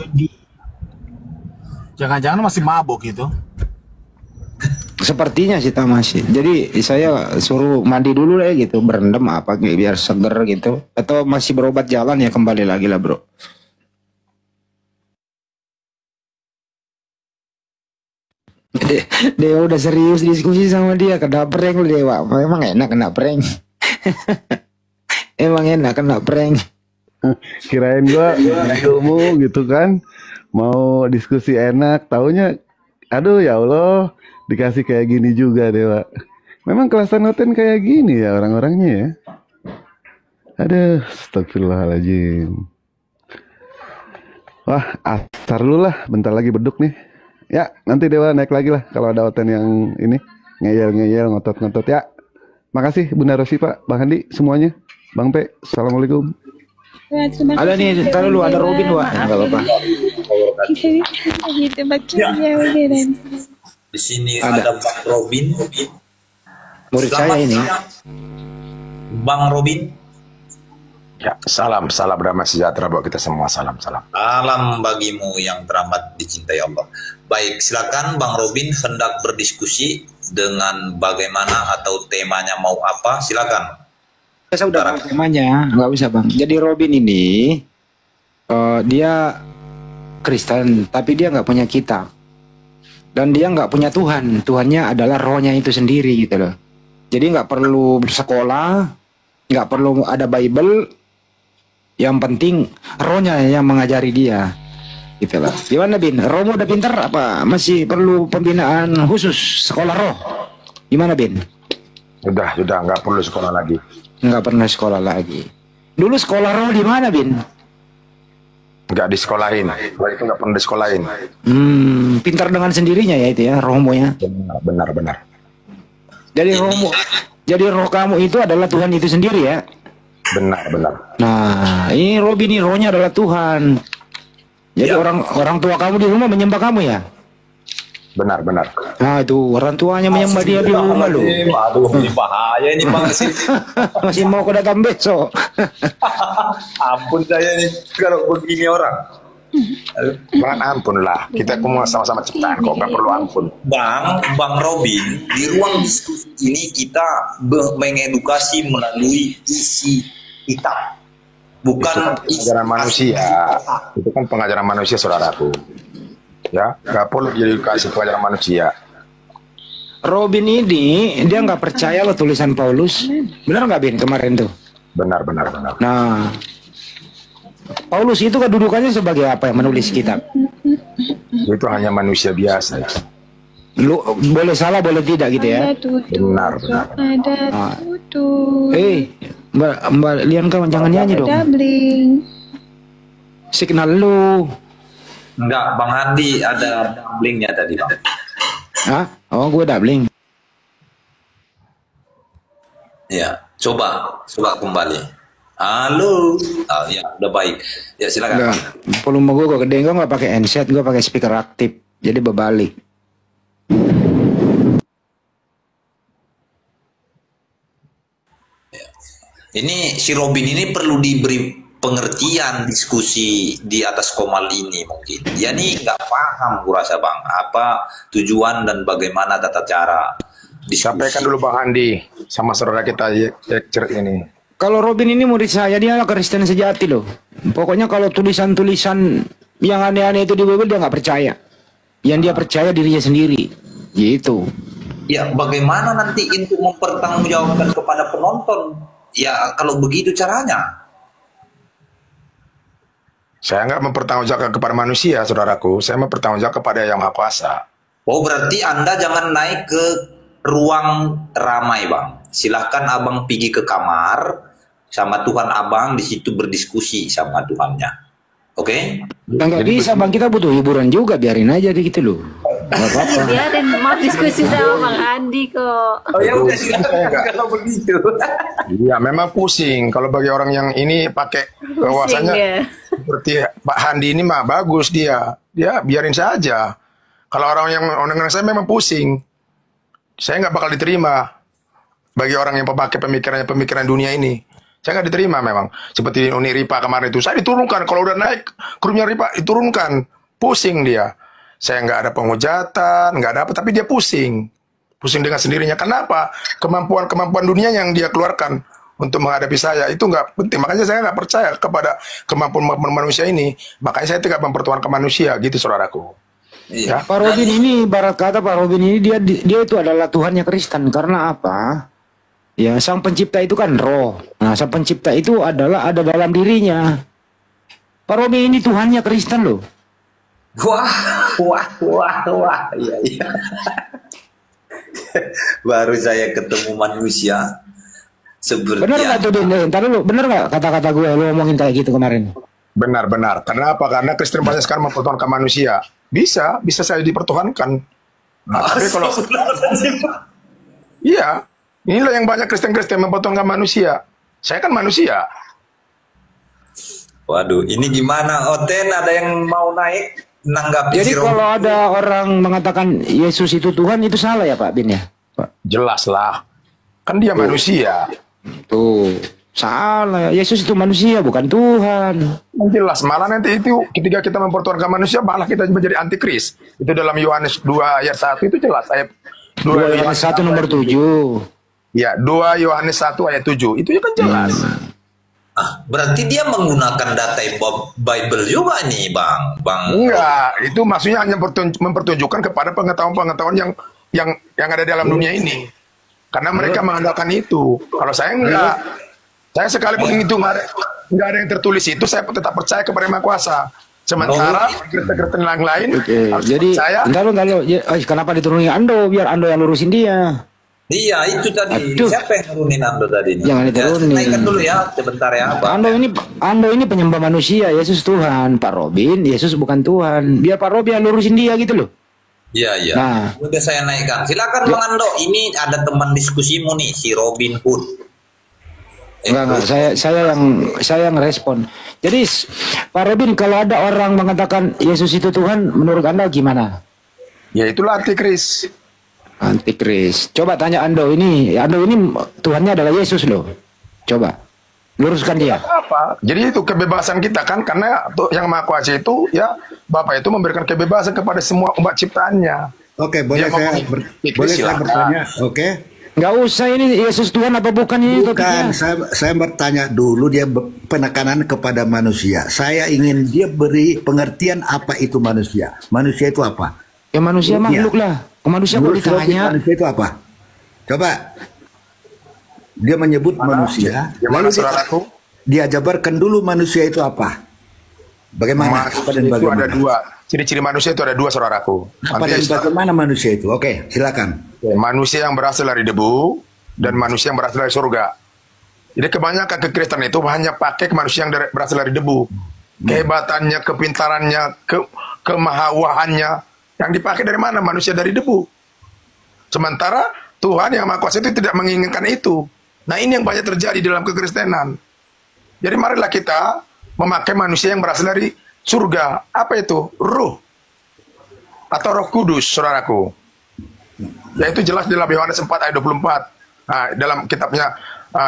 Speaker 10: Jangan-jangan masih mabok gitu?
Speaker 2: Sepertinya sih masih. Jadi saya suruh mandi dulu lah gitu, berendam apa biar seger gitu. Atau masih berobat jalan ya kembali lagi lah bro. Dewa udah serius diskusi sama dia, kena prank lu Dewa. Emang enak kena prank. Emang enak kena prank.
Speaker 6: Kirain gua ilmu gitu kan, mau diskusi enak, taunya aduh ya Allah, dikasih kayak gini juga Dewa. Memang kelasan noten kayak gini ya orang-orangnya ya. Aduh, astagfirullahaladzim. Wah, asar lu lah, bentar lagi beduk nih. Ya, nanti Dewa naik lagi lah kalau ada oten yang ini ngeyel-ngeyel, ngotot-ngotot ya. Makasih Bunda Rosi, Pak, Bang Handi, semuanya. Bang P, assalamualaikum.
Speaker 2: Ada nih, ntar dulu ada Robin, Wak. Enggak apa-apa.
Speaker 8: Di sini ada Bang Robin.
Speaker 2: Murid saya ini.
Speaker 8: Bang Robin.
Speaker 15: Ya, salam damai sejahtera buat kita semua. Salam.
Speaker 8: Salam bagimu yang teramat dicintai Allah. Baik, silakan Bang Robin hendak berdiskusi dengan bagaimana atau temanya mau apa, silakan.
Speaker 2: Saya udah tahu temanya, nggak usah Bang. Jadi Robin ini dia Kristen, tapi dia nggak punya kitab. Dan dia nggak punya Tuhan. Tuhannya adalah rohnya itu sendiri gitu loh. Jadi nggak perlu bersekolah, Nggak perlu ada Bible. Yang penting rohnya yang mengajari dia. Gitu lah. Gimana Bin? Romo udah pinter apa masih perlu pembinaan khusus sekolah roh? Gimana Bin?
Speaker 15: Sudah, nggak perlu sekolah lagi.
Speaker 2: Nggak pernah sekolah lagi. Dulu sekolah roh di mana Bin?
Speaker 15: Nggak disekolahin. Kalau itu nggak pernah disekolahin.
Speaker 2: Pintar dengan sendirinya ya itu ya romonya.
Speaker 15: Benar.
Speaker 2: Jadi roh kamu itu adalah Tuhan itu sendiri ya?
Speaker 15: Benar.
Speaker 2: Nah, ini Robin ini rohnya adalah Tuhan. Jadi orang tua kamu di rumah menyembah kamu ya?
Speaker 15: Benar.
Speaker 2: Nah itu orang tuanya menyembah dia di rumah loh.
Speaker 8: Aduh, ini bahaya ini Bang sih.
Speaker 2: Masih mau ke datang besok.
Speaker 8: Ampun saya nih kalau begini orang.
Speaker 15: Bang ampun lah. Kita semua sama-sama ciptaan kok, nggak perlu ampun.
Speaker 8: Bang Robin, di ruang diskusi ini kita mengedukasi melalui isi kitab. Bukan
Speaker 15: pengajaran manusia. Itu kan pengajaran manusia, saudaraku. Ya, nggak perlu jadi kasih pengajaran manusia.
Speaker 2: Robin ini dia nggak percaya loh tulisan Paulus. Benar nggak Bin kemarin tuh?
Speaker 15: Benar.
Speaker 2: Nah, Paulus itu kedudukannya sebagai apa yang menulis kitab?
Speaker 15: Itu hanya manusia biasa.
Speaker 2: Lu boleh salah boleh tidak gitu ya?
Speaker 15: Benar.
Speaker 2: Mbak Lian kawan jangan nyanyi dong. Signal lu.
Speaker 8: Enggak, Bang Handi ada doublingnya tadi Bang.
Speaker 2: Hah? Oh gue doubling.
Speaker 8: Ya, coba kembali. Halo. Ya, udah baik. Ya, silakan.
Speaker 2: Volume gue gede, gue nggak pakai handset, gue pakai speaker aktif. Jadi berbalik.
Speaker 8: Ini si Robin ini perlu diberi pengertian diskusi di atas komal ini mungkin. Dia nih nggak paham kurasa Bang, apa tujuan dan bagaimana tata cara diskusi.
Speaker 15: Sampaikan dulu Bang Handi sama saudara kita ini.
Speaker 2: Kalau Robin ini murid saya, dia Kristen sejati loh. Pokoknya kalau tulisan-tulisan yang aneh-aneh itu di Bible dia nggak percaya. Yang dia percaya dirinya sendiri. Gitu.
Speaker 8: Ya, bagaimana nanti untuk mempertanggungjawabkan kepada penonton? Ya, kalau begitu caranya.
Speaker 15: Saya nggak mempertanggungjawabkan kepada manusia, saudaraku. Saya mempertanggungjawabkan kepada Yang Maha Kuasa.
Speaker 8: Oh, berarti Anda jangan naik ke ruang ramai, Bang. Silahkan Abang pergi ke kamar sama Tuhan Abang, di situ berdiskusi sama Tuhannya. Oke?
Speaker 2: Nggak bisa, Bang. Kita butuh hiburan juga. Biarin aja gitu loh. Nggak apa-apa.
Speaker 3: Biarin, mau diskusi sama Bang Andi kok.
Speaker 8: Oh ya udah, silakan kalau begitu.
Speaker 15: Iya, memang pusing. Kalau bagi orang yang ini pakai wawasannya seperti Pak Handi ini mah bagus dia. Dia biarin saja. Kalau orang yang dengan saya memang pusing. Saya nggak bakal diterima bagi orang yang pakai pemikiran dunia ini. Saya nggak diterima memang. Seperti Uni Ripa kemarin itu, saya diturunkan. Kalau udah naik grupnya Ripa diturunkan, pusing dia. Saya nggak ada penghujatan, nggak ada apa, tapi dia pusing dengan sendirinya. Kenapa? Kemampuan dunia yang dia keluarkan untuk menghadapi saya itu nggak penting. Makanya saya nggak percaya kepada kemampuan manusia ini. Makanya saya tidak mempertuhankan manusia, gitu saudaraku.
Speaker 2: Ya. Pak Robin ini, barat kata Pak Robin ini dia itu adalah Tuhannya Kristen. Karena apa? Ya, sang pencipta itu kan roh. Nah, sang pencipta itu ada dalam dirinya. Pak Robin ini Tuhannya Kristen loh.
Speaker 8: Wah. Iya. Baru saya ketemu manusia seperti.
Speaker 2: Benar nggak tuh, Din? Ntar dulu, benar nggak kata-kata gue lu ngomongin kayak gitu kemarin?
Speaker 15: Benar. Kenapa? Karena Kristen banyak sekarang mempertuhankan manusia. Bisa saya dipertuhankan. Nah, tapi kalau iya, inilah yang banyak Kristen mempertuhankan manusia. Saya kan manusia.
Speaker 8: Waduh, ini gimana? Oten, ada yang mau naik?
Speaker 2: Jadi kalau ada orang mengatakan Yesus itu Tuhan, itu salah ya Pak Bin ya?
Speaker 15: Jelas lah. Kan dia manusia.
Speaker 2: Tuh, salah ya. Yesus itu manusia, bukan Tuhan.
Speaker 15: Jelas, malah nanti itu ketika kita mempertuhankan manusia, malah kita menjadi antikris. Itu dalam Yohanes 2 ayat 1 itu jelas. Ayat
Speaker 2: 2 Yohanes 1 nomor 7.
Speaker 15: Ya, 2 Yohanes 1 ayat 7. Itu kan jelas.
Speaker 8: Berarti dia menggunakan data Bible juga nih, Bang.
Speaker 15: Enggak, itu maksudnya hanya mempertunjukkan kepada pengetahuan-pengetahuan yang ada dalam dunia ini. Karena mereka mengandalkan itu. Kalau saya enggak. Saya sekalipun itu nggak ada yang tertulis itu, saya tetap percaya kepada Yang Maha Kuasa. Sementara Kristen yang lain,
Speaker 2: Jadi enggak lo, kenapa diturunin Ando biar Ando yang lurusin dia?
Speaker 8: Iya, itu tadi. Siapa yang nurunin Ando tadi?
Speaker 2: Jangan diturunin.
Speaker 8: Naikkan dulu ya, sebentar ya.
Speaker 2: Ando ini penyembah manusia, Yesus Tuhan. Pak Robin, Yesus bukan Tuhan. Biar Pak Robin yang lurusin dia gitu loh.
Speaker 8: Iya, iya.
Speaker 2: Nah.
Speaker 8: Udah saya naikkan. Silakan Bang Ando. Ini ada teman diskusimu nih, si Robin Hood.
Speaker 2: Enggak, saya yang respon. Jadi Pak Robin, kalau ada orang mengatakan Yesus itu Tuhan, menurut Anda gimana?
Speaker 15: Ya itulah antikris.
Speaker 2: Antikris. Coba tanya Ando ini Tuhannya adalah Yesus loh. Coba luruskan dia.
Speaker 15: Apa? Jadi itu kebebasan kita kan, karena Yang Maha Kuasa itu ya Bapak itu memberikan kebebasan kepada semua umat ciptaannya.
Speaker 12: Oke, boleh saya bertanya? Oke.
Speaker 2: Nggak usah ini Yesus Tuhan apa bukan ini?
Speaker 12: Bukan, saya bertanya dulu, dia penekanan kepada manusia. Saya ingin dia beri pengertian apa itu manusia. Manusia itu apa?
Speaker 2: Ya manusia makhluk lah. Manusia kalau ditanya.
Speaker 12: Manusia itu apa? Coba. Dia menyebut manusia. Lalu dia jabarkan dulu manusia itu apa? Bagaimana?
Speaker 15: Itu ada dua. Ciri-ciri manusia itu ada dua, saudaraku.
Speaker 12: Apa dan bagaimana manusia itu? Oke, silakan.
Speaker 15: Manusia yang berasal dari debu dan manusia yang berasal dari surga. Jadi kebanyakan kekristenan itu hanya pakai manusia yang berasal dari debu. Kehebatannya, kepintarannya, kemahawahannya, yang dipakai dari mana? Manusia dari debu. Sementara Tuhan Yang Maha Kuasa itu tidak menginginkan itu. Nah, ini yang banyak terjadi dalam kekristenan. Jadi marilah kita memakai manusia yang berasal dari surga. Apa itu? Ruh. Atau Roh Kudus, saudaraku. Yaitu jelas dalam Yohanes 4 ayat 24. Nah, dalam kitabnya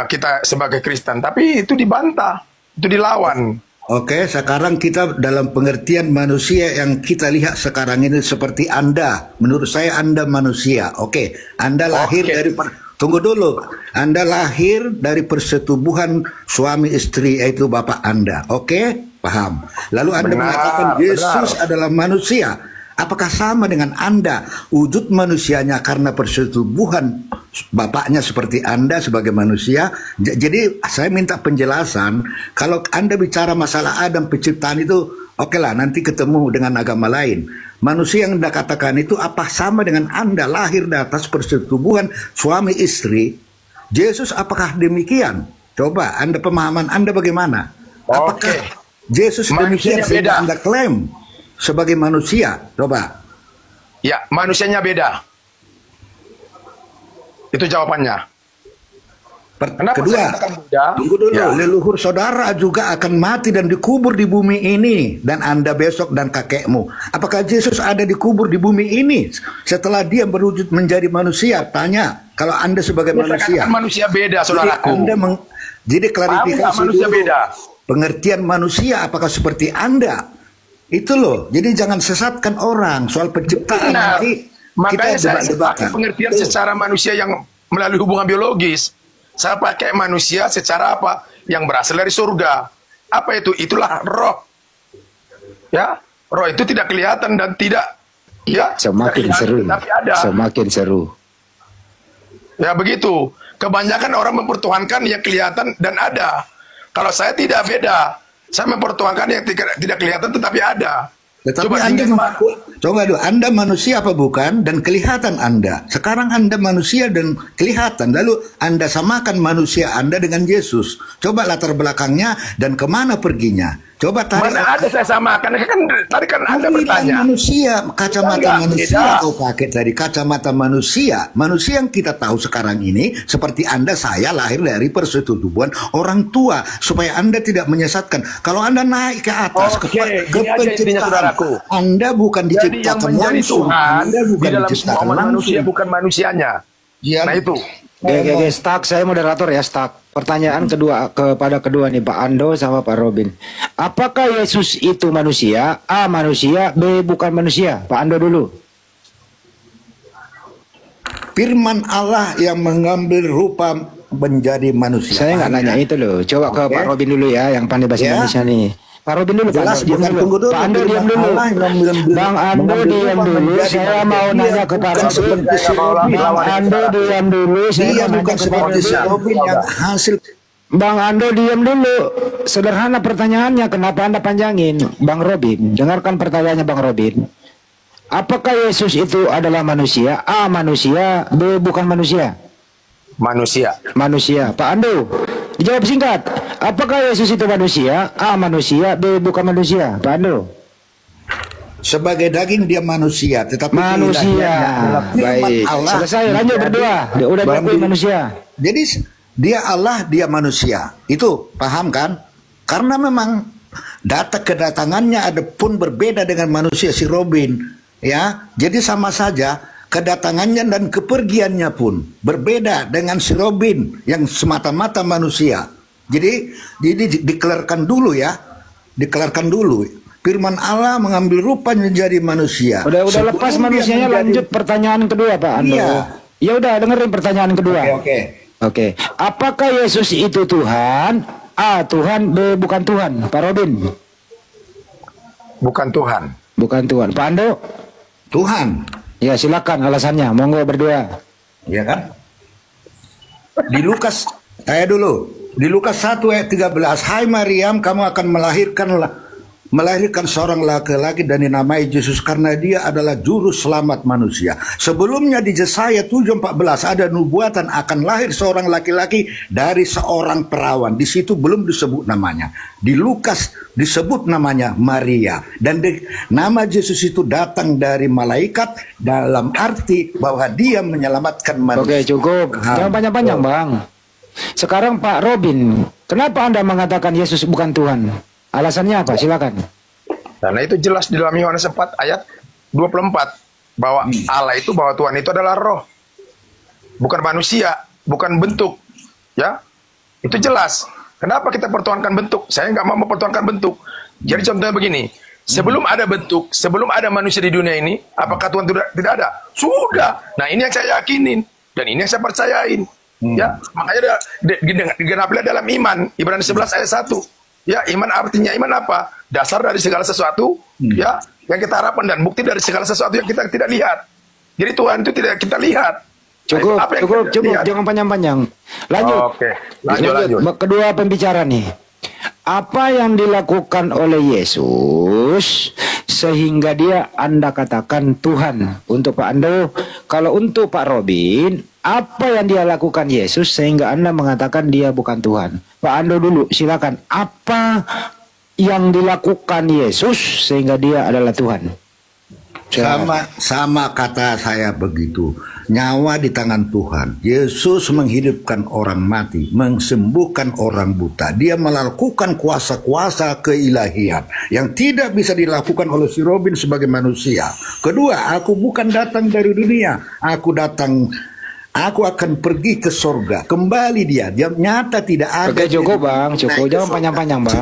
Speaker 15: kita sebagai Kristen. Tapi itu dibantah. Itu dilawan.
Speaker 12: Oke, sekarang kita dalam pengertian manusia yang kita lihat sekarang ini seperti Anda. Menurut saya Anda manusia. Oke, Anda lahir dari... Tunggu dulu. Anda lahir dari persetubuhan suami istri, yaitu bapak Anda. Oke, paham. Lalu Anda mengatakan Yesus adalah manusia. Apakah sama dengan Anda? Wujud manusianya karena persetubuhan bapaknya seperti Anda sebagai manusia. Jadi saya minta penjelasan. Kalau Anda bicara masalah Adam penciptaan itu, oke lah, nanti ketemu dengan agama lain. Manusia yang Anda katakan itu apa sama dengan Anda lahir di atas persetubuhan suami istri? Yesus apakah demikian? Coba Anda, pemahaman Anda bagaimana? Apakah Yesus demikian sehingga Anda klaim sebagai manusia? Coba.
Speaker 15: Ya, manusianya beda. Itu jawabannya.
Speaker 12: Kedua, tunggu dulu, leluhur saudara juga akan mati dan dikubur di bumi ini, dan Anda besok dan kakekmu. Apakah Yesus ada dikubur di bumi ini setelah dia berwujud menjadi manusia? Tanya, kalau Anda sebagai manusia.
Speaker 15: Manusia beda, saudaraku.
Speaker 12: Jadi klarifikasi
Speaker 15: manusia
Speaker 12: dulu.
Speaker 15: Beda.
Speaker 12: Pengertian manusia apakah seperti Anda? Itu loh. Jadi jangan sesatkan orang soal penciptaan. Nanti
Speaker 15: makanya saya pakai pengertian secara manusia yang melalui hubungan biologis. Saya pakai manusia secara apa? Yang berasal dari surga. Apa itu? Itulah roh. Ya, roh itu tidak kelihatan dan tidak. Ya,
Speaker 2: semakin seru.
Speaker 15: Tapi ada.
Speaker 2: Semakin seru.
Speaker 15: Ya begitu. Kebanyakan orang mempertuhankan yang kelihatan dan ada. Kalau saya tidak beda. Saya mempertuhankan yang tidak kelihatan tetapi ada.
Speaker 12: Tetapi coba dulu, Anda manusia apa bukan? Dan kelihatan Anda. Sekarang Anda manusia dan kelihatan. Lalu Anda samakan manusia Anda dengan Yesus. Coba latar belakangnya dan kemana perginya. Coba tarik.
Speaker 15: Mana ada saya samakan? Tadi kan Anda bertanya.
Speaker 12: Manusia, kacamata manusia kau pakai tadi. Kacamata manusia. Manusia yang kita tahu sekarang ini, seperti Anda, saya lahir dari persetubuhan orang tua. Supaya Anda tidak menyesatkan. Kalau Anda naik ke atas, ke penciptaan, Anda bukan diciptakan langsung. Anda bukan diciptakan
Speaker 15: manusia, bukan manusianya.
Speaker 12: Ya.
Speaker 15: Nah itu.
Speaker 2: Oke, stuck. Saya moderator ya, stuck. Pertanyaan kedua kepada kedua nih, Pak Ando sama Pak Robin. Apakah Yesus itu manusia? A, manusia. B, bukan manusia. Pak Ando dulu.
Speaker 12: Firman Allah yang mengambil rupa menjadi manusia.
Speaker 2: Saya nggak nanya itu loh. Coba ke Pak Robin dulu ya, yang pandai bahasa Indonesia nih. Pak Robin dulu,
Speaker 12: jelas, bukan tunggu dulu.
Speaker 2: Pak Ando diam dulu. Bang Ando diam dulu. Saya mau nanya ke Pak Robin. Bang Ando diam dulu.
Speaker 12: Dia bukan seperti si Robin yang hasil.
Speaker 2: Bang Ando diam dulu. Sederhana pertanyaannya, kenapa Anda panjangin? Bang Robin, dengarkan pertanyaannya Bang Robin. Apakah Yesus itu adalah manusia? A. Manusia. B. Bukan manusia.
Speaker 15: Manusia.
Speaker 2: Manusia. Pak Ando, dijawab singkat. Apakah Yesus itu manusia? A. Manusia. B. Bukan manusia. Pak Ando.
Speaker 12: Sebagai daging dia manusia, tetapi
Speaker 2: manusia. Baik.
Speaker 12: Allah
Speaker 2: selesai. Lanjut berdua. Dia udah diakui manusia.
Speaker 12: Jadi dia Allah, dia manusia. Itu paham kan? Karena memang data kedatangannya ada pun berbeda dengan manusia si Robin, ya. Jadi sama saja kedatangannya dan kepergiannya pun berbeda dengan si Robin yang semata-mata manusia. Jadi dikelarkan dulu ya. Dikelarkan dulu. Firman Allah mengambil rupa menjadi manusia.
Speaker 2: Udah lepas manusianya, lanjut pertanyaan kedua Pak Ando.
Speaker 12: Iya.
Speaker 2: Ya udah dengerin pertanyaan kedua.
Speaker 12: Oke.
Speaker 2: Apakah Yesus itu Tuhan? A. Tuhan. B. Bukan Tuhan. Pak Robin.
Speaker 15: Bukan Tuhan.
Speaker 2: Bukan Tuhan. Pak Ando.
Speaker 12: Tuhan.
Speaker 2: Ya silakan alasannya. Monggo berdua.
Speaker 12: Ya kan? Di Lukas, saya dulu. Di Lukas 1 ayat 13. Hai Maryam, kamu akan melahirkan seorang laki-laki dan dinamai Yesus karena dia adalah juru selamat manusia. Sebelumnya di Yesaya 7:14 ada nubuatan akan lahir seorang laki-laki dari seorang perawan. Di situ belum disebut namanya. Di Lukas disebut namanya Maria. Dan nama Yesus itu datang dari malaikat dalam arti bahwa dia menyelamatkan manusia.
Speaker 2: Oke, cukup. Jangan panjang-panjang, Bang. Sekarang Pak Robin, kenapa Anda mengatakan Yesus bukan Tuhan? Alasannya apa? Silakan.
Speaker 15: Karena itu jelas di dalam Yohanes 4 ayat 24 bahwa Allah itu, bahwa Tuhan itu adalah roh, bukan manusia, bukan bentuk. Ya, itu jelas. Kenapa kita pertuhankan bentuk? Saya nggak mau mempertuhankan bentuk. Jadi contohnya begini, sebelum ada bentuk, sebelum ada manusia di dunia ini, apakah Tuhan tidak ada? Sudah. Nah ini yang saya yakinin dan ini yang saya percayain. Ya, makanya digenapilah dalam iman. Ibrani 11 ayat 1. Ya, iman artinya iman apa? Dasar dari segala sesuatu, ya, yang kita harapkan dan bukti dari segala sesuatu yang kita tidak lihat. Jadi Tuhan itu tidak kita lihat.
Speaker 2: Cukup,
Speaker 15: nah,
Speaker 2: cukup, jangan panjang-panjang. Lanjut.
Speaker 15: Oke, lanjut.
Speaker 2: Kedua pembicara nih. Apa yang dilakukan oleh Yesus sehingga dia Anda katakan Tuhan? Untuk Pak Ando, kalau untuk Pak Robin, apa yang dia lakukan Yesus sehingga Anda mengatakan dia bukan Tuhan? Pak Ando dulu, silakan. Apa yang dilakukan Yesus sehingga dia adalah Tuhan?
Speaker 12: Sama kata saya begitu. Nyawa di tangan Tuhan. Yesus menghidupkan orang mati, mensembuhkan orang buta. Dia melakukan kuasa-kuasa keilahian yang tidak bisa dilakukan oleh si Robin sebagai manusia. Kedua, aku bukan datang dari dunia. Aku akan pergi ke sorga. Kembali dia nyata tidak ada.
Speaker 2: Oke, cukup Bang, cukup. Jangan panjang-panjang Bang.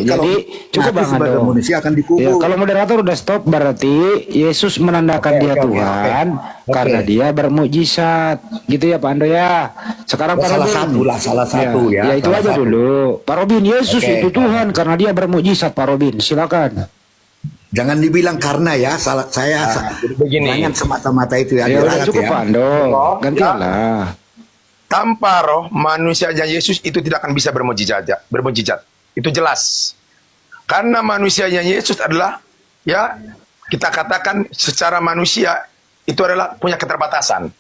Speaker 2: Jadi cukup Bang Ando.
Speaker 12: Manusia akan dikubur.
Speaker 2: Ya, kalau moderator udah stop berarti Yesus menandakan dia Tuhan karena dia bermukjizat. Gitu ya Pak Ando ya. Sekarang Pak Robin.
Speaker 12: Salah satu ya.
Speaker 2: Ya itu aja dulu. Pak Robin, Yesus itu Tuhan karena dia bermukjizat. Pak Robin, silakan.
Speaker 12: Jangan dibilang karena ya, saya jangan semata-mata itu ya.
Speaker 2: Ya udah cukup Pak Ando, gantilah.
Speaker 15: Tanpa roh manusianya Yesus itu tidak akan bisa bermujizat. Itu jelas. Karena manusianya Yesus adalah, ya kita katakan secara manusia itu adalah punya keterbatasan.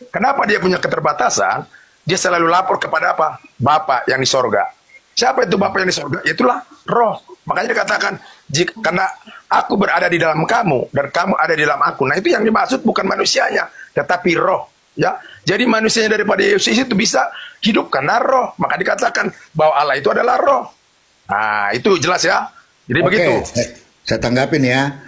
Speaker 15: Kenapa dia punya keterbatasan? Dia selalu lapor kepada apa? Bapa yang di sorga. Siapa itu Bapa yang di sorga? Itulah roh. Makanya dikatakan, karena aku berada di dalam kamu dan kamu ada di dalam aku. Nah itu yang dimaksud bukan manusianya, tetapi roh. Ya, jadi manusianya daripada Yesus itu bisa hidup karena roh. Maka dikatakan bahwa Allah itu adalah roh. Nah itu jelas ya. Jadi begitu.
Speaker 12: Saya tanggapin ya.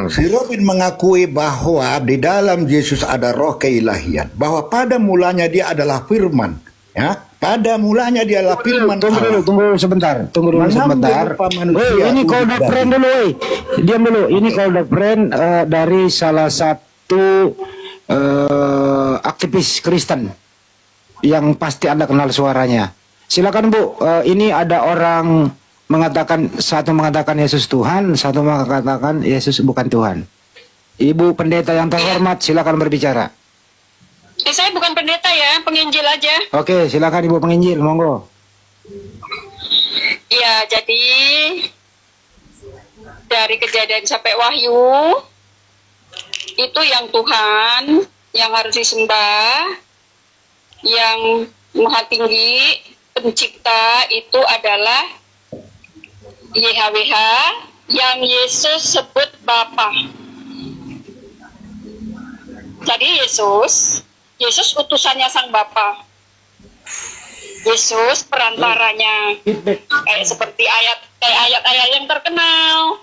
Speaker 12: Si Robin mengakui bahwa di dalam Yesus ada roh keilahian. Bahwa pada mulanya dia adalah firman. Ya. Pada mulanya dia adalah firman.
Speaker 2: Tunggu dulu sebentar. Ini Cold Friend dulu, diam dulu. Ini Cold Friend dari salah satu aktivis Kristen yang pasti Anda kenal suaranya. Silakan Bu. Ini ada orang satu mengatakan Yesus Tuhan, satu mengatakan Yesus bukan Tuhan. Ibu pendeta yang terhormat, silakan berbicara.
Speaker 16: Saya bukan pendeta ya, penginjil aja.
Speaker 2: Oke, silakan Ibu penginjil, monggo.
Speaker 16: Ya, jadi dari Kejadian sampai Wahyu itu yang Tuhan yang harus disembah, yang Maha Tinggi Pencipta itu adalah YHWH, yang Yesus sebut Bapa. Jadi Yesus utusannya Sang Bapa. Yesus perantaranya. Kayak seperti ayat-ayat yang terkenal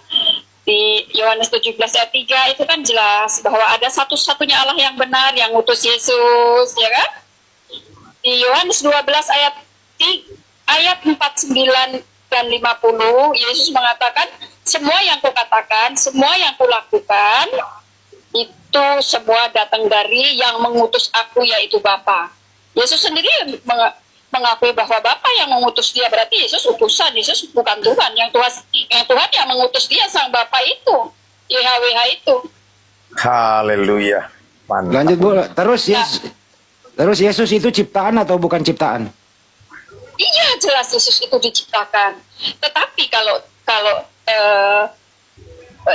Speaker 16: di Yohanes 17 ayat 3 itu kan jelas bahwa ada satu-satunya Allah yang benar yang utus Yesus, ya kan? Di Yohanes 12 ayat 49 dan 50 Yesus mengatakan, semua yang kukatakan, semua yang kulakukan itu semua datang dari yang mengutus aku, yaitu Bapa. Yesus sendiri mengakui bahwa Bapa yang mengutus dia, berarti Yesus utusan, Yesus bukan Tuhan. Yang Tuhan yang mengutus dia, Sang Bapa itu, YHWH itu.
Speaker 15: Haleluya.
Speaker 2: Lanjut Bu, terus Yesus itu ciptaan atau bukan ciptaan?
Speaker 16: Iya, jelas Yesus itu diciptakan. Tetapi kalau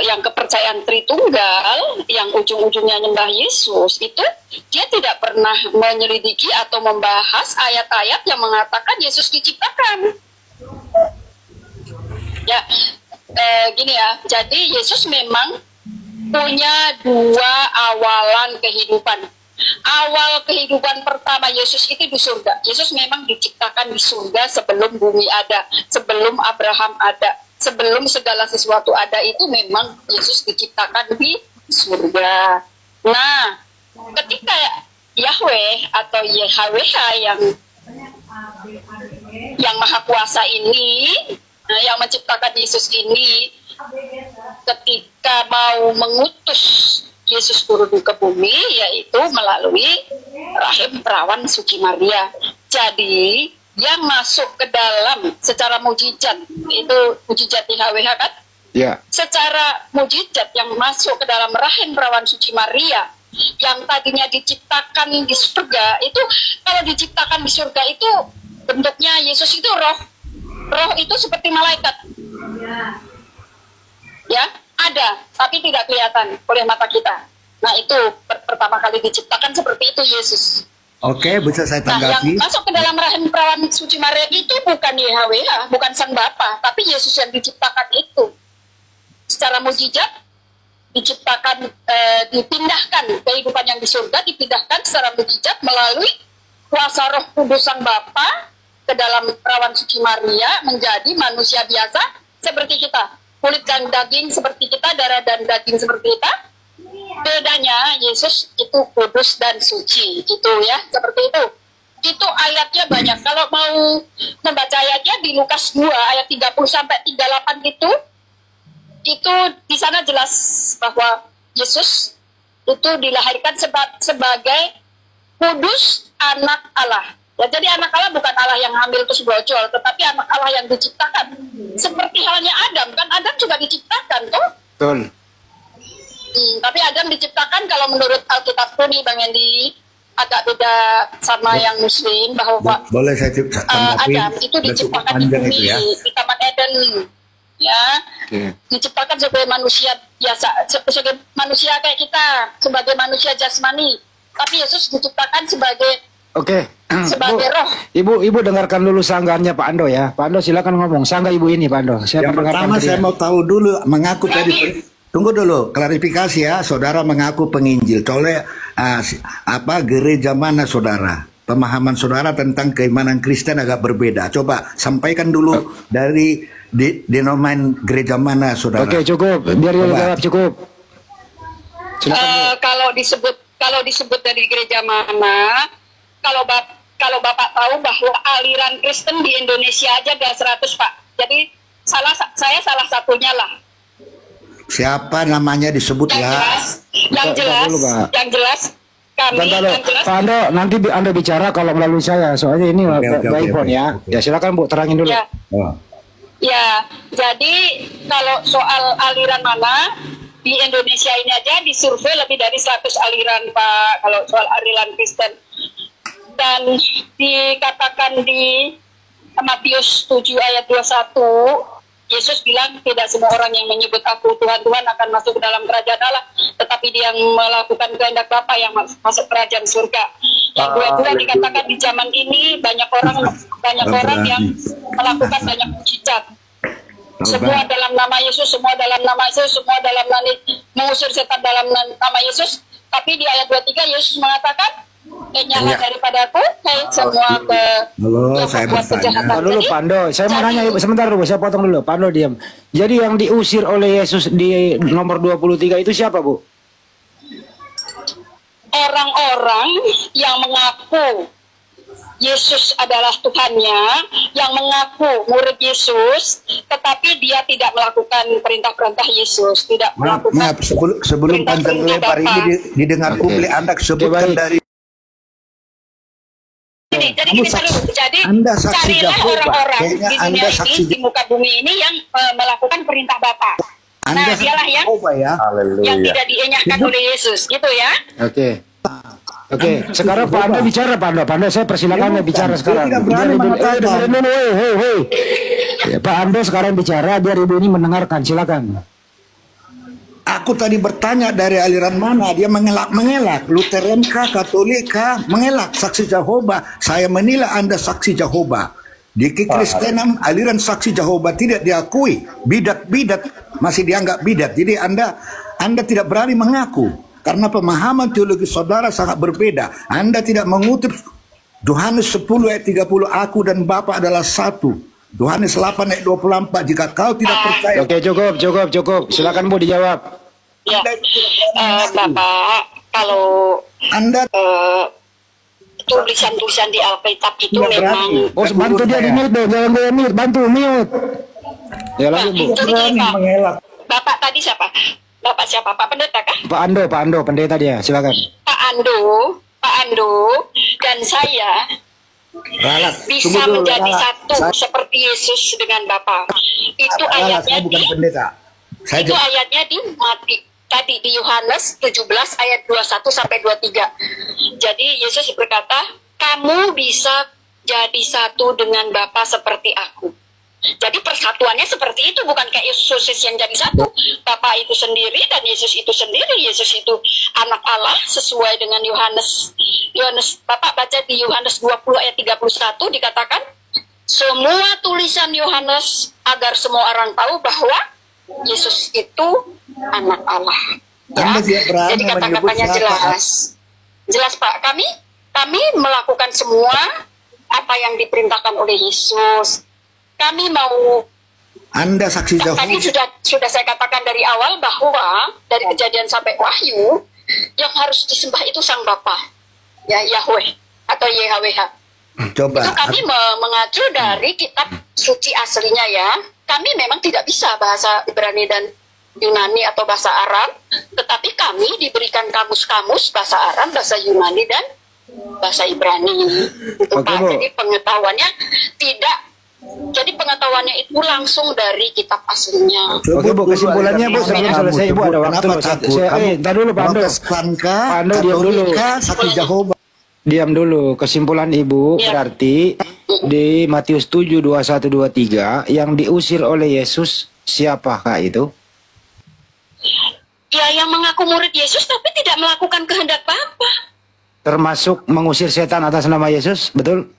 Speaker 16: yang kepercayaan Tritunggal, yang ujung-ujungnya nyembah Yesus, itu dia tidak pernah menyelidiki atau membahas ayat-ayat yang mengatakan Yesus diciptakan. Ya, gini ya, jadi Yesus memang punya dua awalan kehidupan. Awal kehidupan pertama Yesus itu di surga. Yesus memang diciptakan di surga sebelum bumi ada, sebelum Abraham ada, sebelum segala sesuatu ada, itu memang Yesus diciptakan di surga. Nah, ketika Yahweh atau YHWH yang Maha Kuasa ini, yang menciptakan Yesus ini, ketika mau mengutus Yesus turun ke bumi, yaitu melalui rahim perawan Suci Maria. Jadi yang masuk ke dalam secara mujizat, itu mujizat YHWH kan?
Speaker 2: Ya.
Speaker 16: Secara mujizat yang masuk ke dalam rahim perawan Suci Maria, yang tadinya diciptakan di surga, itu kalau diciptakan di surga itu bentuknya Yesus itu roh. Roh itu seperti malaikat. Ya, ada, tapi tidak kelihatan oleh mata kita. Nah, itu pertama kali diciptakan seperti itu Yesus.
Speaker 12: Oke, bisa saya
Speaker 16: Nah,
Speaker 12: tanggapi.
Speaker 16: yang masuk ke dalam rahim perawan Suci Maria itu bukan YHWH, bukan Sang Bapa, tapi Yesus yang diciptakan itu. Secara mujizat diciptakan, dipindahkan kehidupan yang di surga, dipindahkan secara mujizat melalui kuasa Roh Kudus Sang Bapa ke dalam perawan Suci Maria, menjadi manusia biasa seperti kita. Kulit dan daging seperti kita, darah dan daging seperti kita. Bedanya Yesus itu kudus dan suci, gitu ya, seperti itu. Itu ayatnya banyak. Kalau mau membaca ayatnya di Lukas 2 ayat 30 sampai 38 itu di sana jelas bahwa Yesus itu dilahirkan sebagai kudus anak Allah. Ya, jadi anak Allah bukan Allah yang hamil terus brojol, tetapi anak Allah yang diciptakan. Seperti halnya Adam, kan Adam juga diciptakan, toh?
Speaker 2: Betul.
Speaker 16: Tapi Adam diciptakan kalau menurut Alkitab ini, Bang Endi, agak beda sama yang Muslim, bahwa
Speaker 12: Boleh saya tanggapi?
Speaker 16: Adam itu diciptakan di bumi, di Taman Eden, ya, diciptakan sebagai manusia biasa, sebagai manusia kayak kita, sebagai manusia jasmani. Tapi Yesus diciptakan sebagai sebagai roh.
Speaker 2: Ibu dengarkan dulu sanggahannya Pak Ando ya. Pak Ando silakan ngomong. Sanggah ibu ini Pak Ando.
Speaker 12: Yang pertama saya mau tahu dulu, mengaku tadi. Tunggu dulu, klarifikasi ya. Saudara mengaku penginjil. Oleh gereja mana saudara? Pemahaman saudara tentang keimanan Kristen agak berbeda. Coba sampaikan dulu dari denomen gereja mana saudara?
Speaker 2: Oke, cukup. Biar dia jawab, cukup.
Speaker 16: Kalau disebut dari gereja mana, kalau Bapak tahu bahwa aliran Kristen di Indonesia aja ada 100, Pak. Jadi saya salah satunya lah.
Speaker 12: Siapa namanya disebut ya?
Speaker 16: Yang jelas kami.
Speaker 2: Pak Ando, nanti Anda bicara kalau melalui saya, soalnya ini by phone ya. Ya silakan Bu, terangin dulu.
Speaker 16: Ya, jadi kalau soal aliran mana, di Indonesia ini aja disurvei lebih dari 100 aliran, Pak, kalau soal aliran Kristen. Dan dikatakan di Matius 7 ayat 21, Yesus bilang tidak semua orang yang menyebut aku Tuhan Tuhan akan masuk ke dalam kerajaan Allah, tetapi dia yang melakukan kehendak Bapa yang masuk kerajaan surga. Yang kedua dikatakan di zaman ini banyak orang yang melakukan banyak mujizat. Semua dalam nama Yesus, semua dalam nama Yesus, semua dalam nama mengusir setan dalam nama Yesus. Tapi di ayat 23 Yesus mengatakan, nyala daripadaku, semua
Speaker 12: saya bertanya.
Speaker 2: Dulu Pando, saya mau nanya sebentar dulu, saya potong dulu. Pando diam. Jadi yang diusir oleh Yesus di nomor 23 itu siapa, Bu?
Speaker 16: Orang-orang yang mengaku Yesus adalah Tuhannya, yang mengaku murid Yesus, tetapi dia tidak melakukan perintah-perintah Yesus, tidak melakukan.
Speaker 12: Maaf, sebelum panjang lebar ini didengar publik, Anda sebutkan dari.
Speaker 16: Jadi gini dulu, jadi
Speaker 12: Anda saksi
Speaker 16: carilah
Speaker 12: Jehovah.
Speaker 16: orang-orang di
Speaker 12: Kayaknya
Speaker 16: dunia
Speaker 12: Anda
Speaker 16: ini,
Speaker 12: saksi
Speaker 16: di muka bumi ini yang melakukan perintah Bapa. Nah, dialah yang tidak dienyahkan oleh Yesus, gitu ya.
Speaker 2: Oke. Sekarang Pak Ando bicara, Pak Ando saya persilakan bicara sekarang. Pak Ando sekarang bicara, biar Ibu ini mendengarkan, silakan.
Speaker 12: Aku tadi bertanya dari aliran mana, dia mengelak. Lutheran kah, Katolik kah, mengelak. Saksi Jehovah, saya menilai Anda saksi Jehovah. Di Kekristenan aliran saksi Jehovah tidak diakui, bidat masih dianggap bidat. Jadi Anda tidak berani mengaku. Karena pemahaman teologi saudara sangat berbeda. Anda tidak mengutip Yohanes 10 ayat 30, aku dan Bapa adalah satu. Yohanes 8 ayat 24, jika kau tidak percaya.
Speaker 2: Oke, cukup. Silakan Bu dijawab.
Speaker 16: Ya, Bapak, kalau
Speaker 12: Anda
Speaker 16: tulisan-tulisan di Alkitab itu memang.
Speaker 2: Bantu dia di mute dong, jangan gue mute, bantu mute. Ya lagi Bu.
Speaker 16: Bapak tadi siapa? Bapak siapa? Pak Pendeta kah?
Speaker 2: Pak Ando, pendeta dia, silakan.
Speaker 16: Pak Ando, dan saya bisa menjadi satu seperti Yesus dengan Bapa. Itu ayatnya itu ayatnya di tadi di Yohanes 17 ayat 21 sampai 23. Jadi Yesus berkata, kamu bisa jadi satu dengan Bapa seperti aku. Jadi persatuannya seperti itu, bukan kayak Yesus yang jadi satu. Bapa itu sendiri dan Yesus itu sendiri. Yesus itu anak Allah sesuai dengan Yohanes. Bapak baca di Yohanes 20 ayat 31 dikatakan, semua tulisan Yohanes agar semua orang tahu bahwa Yesus itu anak Allah. Ya? Jadi kata-katanya jelas. Jelas Pak, kami melakukan semua apa yang diperintahkan oleh Yesus. Kami mau.
Speaker 12: Anda saksi Jehovah.
Speaker 16: Tadi sudah saya katakan dari awal bahwa dari Kejadian sampai Wahyu yang harus disembah itu Sang Bapa, ya Yahweh atau YHWH.
Speaker 12: Coba.
Speaker 16: Itu kami mengacu dari kitab suci aslinya ya. Kami memang tidak bisa bahasa Ibrani dan Yunani atau bahasa Arab, tetapi kami diberikan kamus-kamus bahasa Arab, bahasa Yunani dan bahasa Ibrani. Itu Pak. Jadi pengetahuannya Jadi pengetahuannya itu langsung dari kitab aslinya.
Speaker 2: Oke Bu, kesimpulannya Bu, sebelum selesai Ibu ada waktu. Entar dulu Pak Ando. Pak Ando diam dulu. Diam dulu. Kesimpulan Ibu berarti di Matius 7 21 23 yang diusir oleh Yesus siapakah itu?
Speaker 16: Ya yang mengaku murid Yesus tapi tidak melakukan kehendak Bapa.
Speaker 2: Termasuk mengusir setan atas nama Yesus, betul?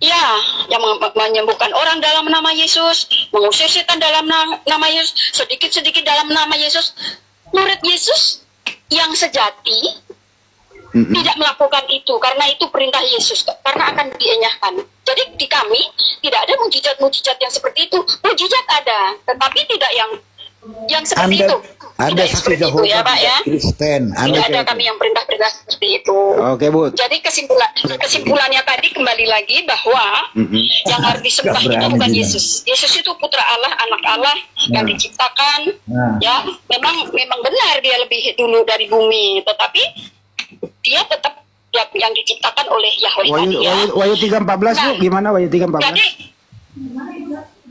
Speaker 16: Ya, yang menyembuhkan orang dalam nama Yesus, mengusir setan dalam nama Yesus, sedikit-sedikit dalam nama Yesus. Murid Yesus yang sejati tidak melakukan itu, karena itu perintah Yesus, karena akan dienyahkan. Jadi di kami tidak ada mujizat-mujizat yang seperti itu. Mujizat ada, tetapi tidak yang seperti itu.
Speaker 12: Ada saksi Jehovah
Speaker 16: ya Pak ya.
Speaker 12: Kristen.
Speaker 16: Tidak ada kami yang perintah-perintah seperti itu.
Speaker 2: Oke Bu.
Speaker 16: Jadi kesimpulannya tadi kembali lagi bahwa yang harus disembah itu bukan Yesus. Yesus itu putra Allah, anak Allah yang diciptakan. Ya, memang benar dia lebih dulu dari bumi, tetapi dia tetap yang diciptakan oleh Yahweh tadi ya.
Speaker 2: Wahyu 3:14 Bu, gimana Wahyu 3:14?
Speaker 16: Jadi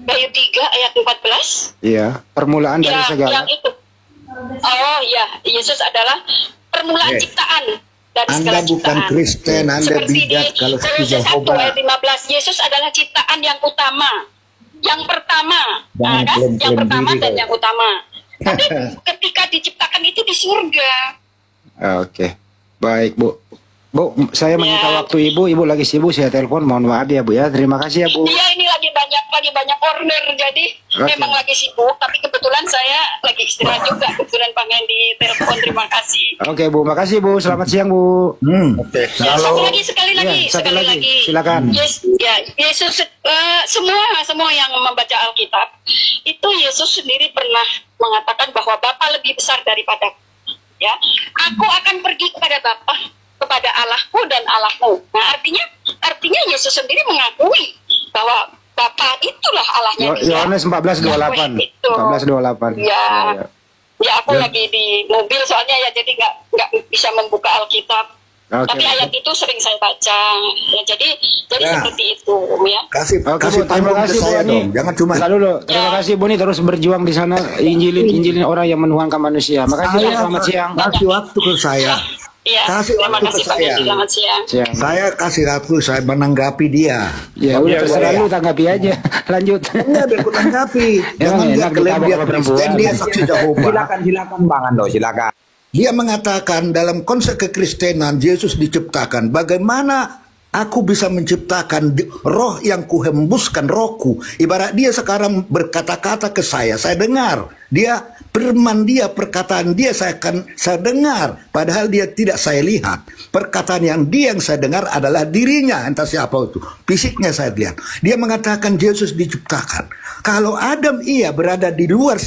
Speaker 16: Wahyu 3 ayat 14.
Speaker 2: Iya, permulaan dari segala.
Speaker 16: Yang itu. Oh ya, Yesus adalah permulaan ciptaan. dari
Speaker 12: Anda
Speaker 16: segala
Speaker 12: bukan
Speaker 16: ciptaan.
Speaker 12: Kristen, Anda
Speaker 16: Seperti di
Speaker 12: bidat kalau
Speaker 16: Kolose 1
Speaker 12: Jehovah.
Speaker 16: ayat 15, Yesus adalah ciptaan yang utama, yang pertama,
Speaker 12: Jangan
Speaker 16: kan?
Speaker 12: klaim-klaim
Speaker 16: Yang pertama
Speaker 12: diri
Speaker 16: dan
Speaker 12: kau.
Speaker 16: yang utama. Tapi ketika diciptakan itu di surga.
Speaker 2: Oke. Baik, Bu. Bu, saya menyita
Speaker 16: Ya.
Speaker 2: waktu Ibu lagi sibuk, saya telepon, mohon maaf ya Bu ya. Terima kasih ya Bu.
Speaker 16: Iya, ini lagi banyak order, jadi
Speaker 2: Oke.
Speaker 16: memang lagi sibuk. Tapi kebetulan saya lagi istirahat juga. Kebetulan Pak Hendy telepon, terima kasih.
Speaker 2: Oke Bu, makasih Bu. Selamat siang Bu.
Speaker 12: Oke.
Speaker 16: Ya, sekali lagi,
Speaker 2: Ya, satu lagi. Silakan.
Speaker 16: Yesus, semua yang membaca Alkitab itu Yesus sendiri pernah mengatakan bahwa Bapa lebih besar daripada, ya. Aku akan pergi kepada Bapa, kepada Allahku dan Allahmu. Nah, artinya Yesus sendiri mengakui bahwa Bapa itulah Allahnya dia.
Speaker 2: Yohanes 14:28.
Speaker 16: Itu.
Speaker 2: 14:28.
Speaker 16: Ya.
Speaker 2: Ya.
Speaker 16: Ya, aku lagi di mobil soalnya ya, jadi nggak bisa membuka Alkitab.
Speaker 2: Oke,
Speaker 16: Tapi ayat itu sering saya baca. Ya, jadi
Speaker 12: Ya.
Speaker 16: seperti itu, ya.
Speaker 12: Kasih
Speaker 2: Oke,
Speaker 12: kasih
Speaker 2: Bu, terima
Speaker 12: panggung ke
Speaker 2: kasih Bu
Speaker 12: saya
Speaker 2: Ani.
Speaker 12: dong. Jangan cuma
Speaker 2: Dulu. Terima kasih Bu Ani terus berjuang di sana injilin orang yang menuhankan manusia. Makasih Bu, selamat siang.
Speaker 12: kasih waktu ke saya.
Speaker 16: Iya,
Speaker 12: Kasih
Speaker 16: terima
Speaker 12: waktu
Speaker 16: kasih
Speaker 12: ke
Speaker 16: Pak
Speaker 12: saya.
Speaker 16: Hendy, selamat siang.
Speaker 2: Siang.
Speaker 12: Saya kasih waktu, saya menanggapi dia.
Speaker 2: Ya udah terserah lu, tanggapi aja. Lanjut.
Speaker 12: Iya, biar aku tanggapi. Jangan dia
Speaker 2: enak
Speaker 12: klaim
Speaker 2: ditabok
Speaker 12: dia
Speaker 2: sama
Speaker 12: Kristen,
Speaker 2: perempuan.
Speaker 12: dia saksi Jehovah.
Speaker 11: Silakan Bang Ando, silakan.
Speaker 12: Dia mengatakan dalam konsep kekristenan Yesus diciptakan. Bagaimana aku bisa menciptakan roh yang kuhembuskan rohku? Ibarat dia sekarang berkata-kata ke saya dengar. Dia firman dia, perkataan dia saya dengar. Padahal dia tidak saya lihat. Perkataan yang saya dengar adalah dirinya, entah siapa itu. Fisiknya saya lihat. Dia mengatakan Yesus diciptakan. Kalau Adam berada di luar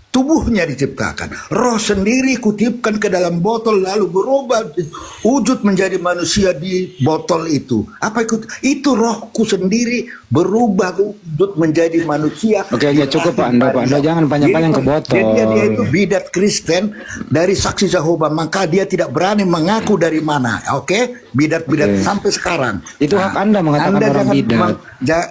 Speaker 12: tubuhnya diciptakan. Roh sendiri kutipkan ke dalam botol lalu berubah wujud menjadi manusia di botol itu. Apa itu? Itu rohku sendiri berubah wujud menjadi manusia.
Speaker 2: Oke, ya cukup Pak Ando. Pak Ando jangan panjang-panjang ke botol.
Speaker 12: Jadi dia itu bidat Kristen dari saksi Jehovah, maka dia tidak berani mengaku dari mana. Oke? Bidat-bidat sampai sekarang.
Speaker 2: Itu hak Anda mengatakan orang bidat.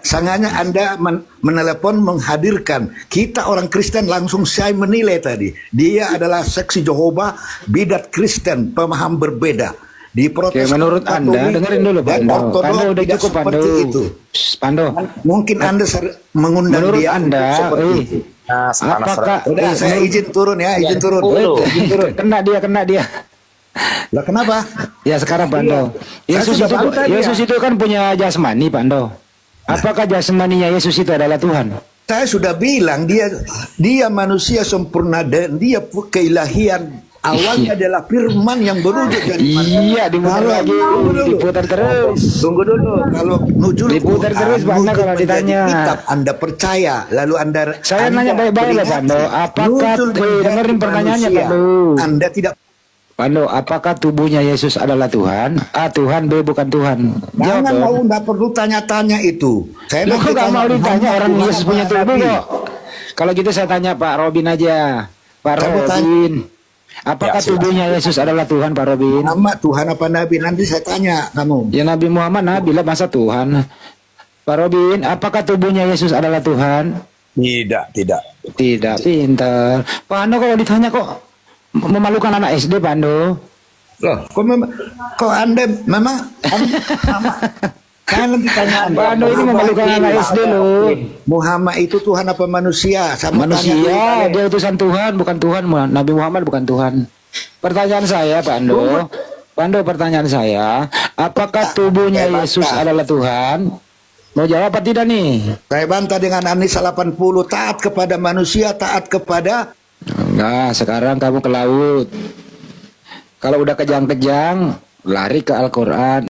Speaker 12: Sangatnya Anda menelepon menghadirkan kita orang Kristen, langsung saya menilai tadi dia adalah saksi Jehovah, bidat Kristen, pemaham berbeda di Protestan.
Speaker 2: Menurut Anda, dengerin dulu Pak Ando. Pando udah cukup Pando. Pando.
Speaker 12: Mungkin Anda mengundang
Speaker 2: menurut
Speaker 12: dia
Speaker 2: Anda, apakah
Speaker 12: udah saya izin turun ya, izin turun. Izin turun.
Speaker 2: Kena dia.
Speaker 12: Lah kenapa?
Speaker 2: Ya sekarang Pando. Yesus itu kan punya jasmani Pando. Apakah jasmaninya Yesus itu adalah Tuhan?
Speaker 12: Saya sudah bilang dia manusia sempurna dan dia keilahian. Awalnya adalah firman yang berwujud jadi manusia.
Speaker 2: Iya, diputar terus.
Speaker 12: Tunggu dulu. Kalau nujul
Speaker 2: diputar terus Pando kalau ditanya.
Speaker 12: Kitab, Anda percaya, lalu
Speaker 2: Saya nanya baik-baik loh Pando. Apakah dengerin pertanyaannya Pando?
Speaker 12: Anda tidak.
Speaker 2: Pando, apakah tubuhnya Yesus adalah Tuhan? A, Tuhan, B, bukan Tuhan.
Speaker 12: Jangan mau, nggak perlu tanya-tanya itu. Saya
Speaker 2: nggak mau ditanya orang Yesus punya tubuh kok. Kalau gitu saya tanya Pak Robin aja. Pak Robin, apakah tubuhnya Yesus adalah Tuhan Pak Robin?
Speaker 12: Nama Tuhan apa Nabi? Nanti saya tanya kamu.
Speaker 2: Ya Nabi Muhammad Nabi lah, masa Tuhan. Pak Robin, apakah tubuhnya Yesus adalah Tuhan? Tidak, pintar. Pak Ando kalau ditanya kok memalukan anak SD Pak Ando.
Speaker 12: Loh, kok Anda memang kan ditanya
Speaker 2: Pak Ando ini memalukan anak SD loh.
Speaker 12: Muhammad itu Tuhan apa manusia?
Speaker 2: Manusia, dia utusan Tuhan, bukan Tuhan. Nabi Muhammad bukan Tuhan. Pertanyaan saya Pak Ando, pertanyaan saya, apakah tubuhnya Yesus adalah Tuhan? Mau jawab apa tidak nih?
Speaker 12: Saya bantah dengan An-Nisa 80, taat kepada manusia, taat kepada.
Speaker 2: Enggak, sekarang kamu ke laut. Kalau udah kejang-kejang, lari ke Al-Quran.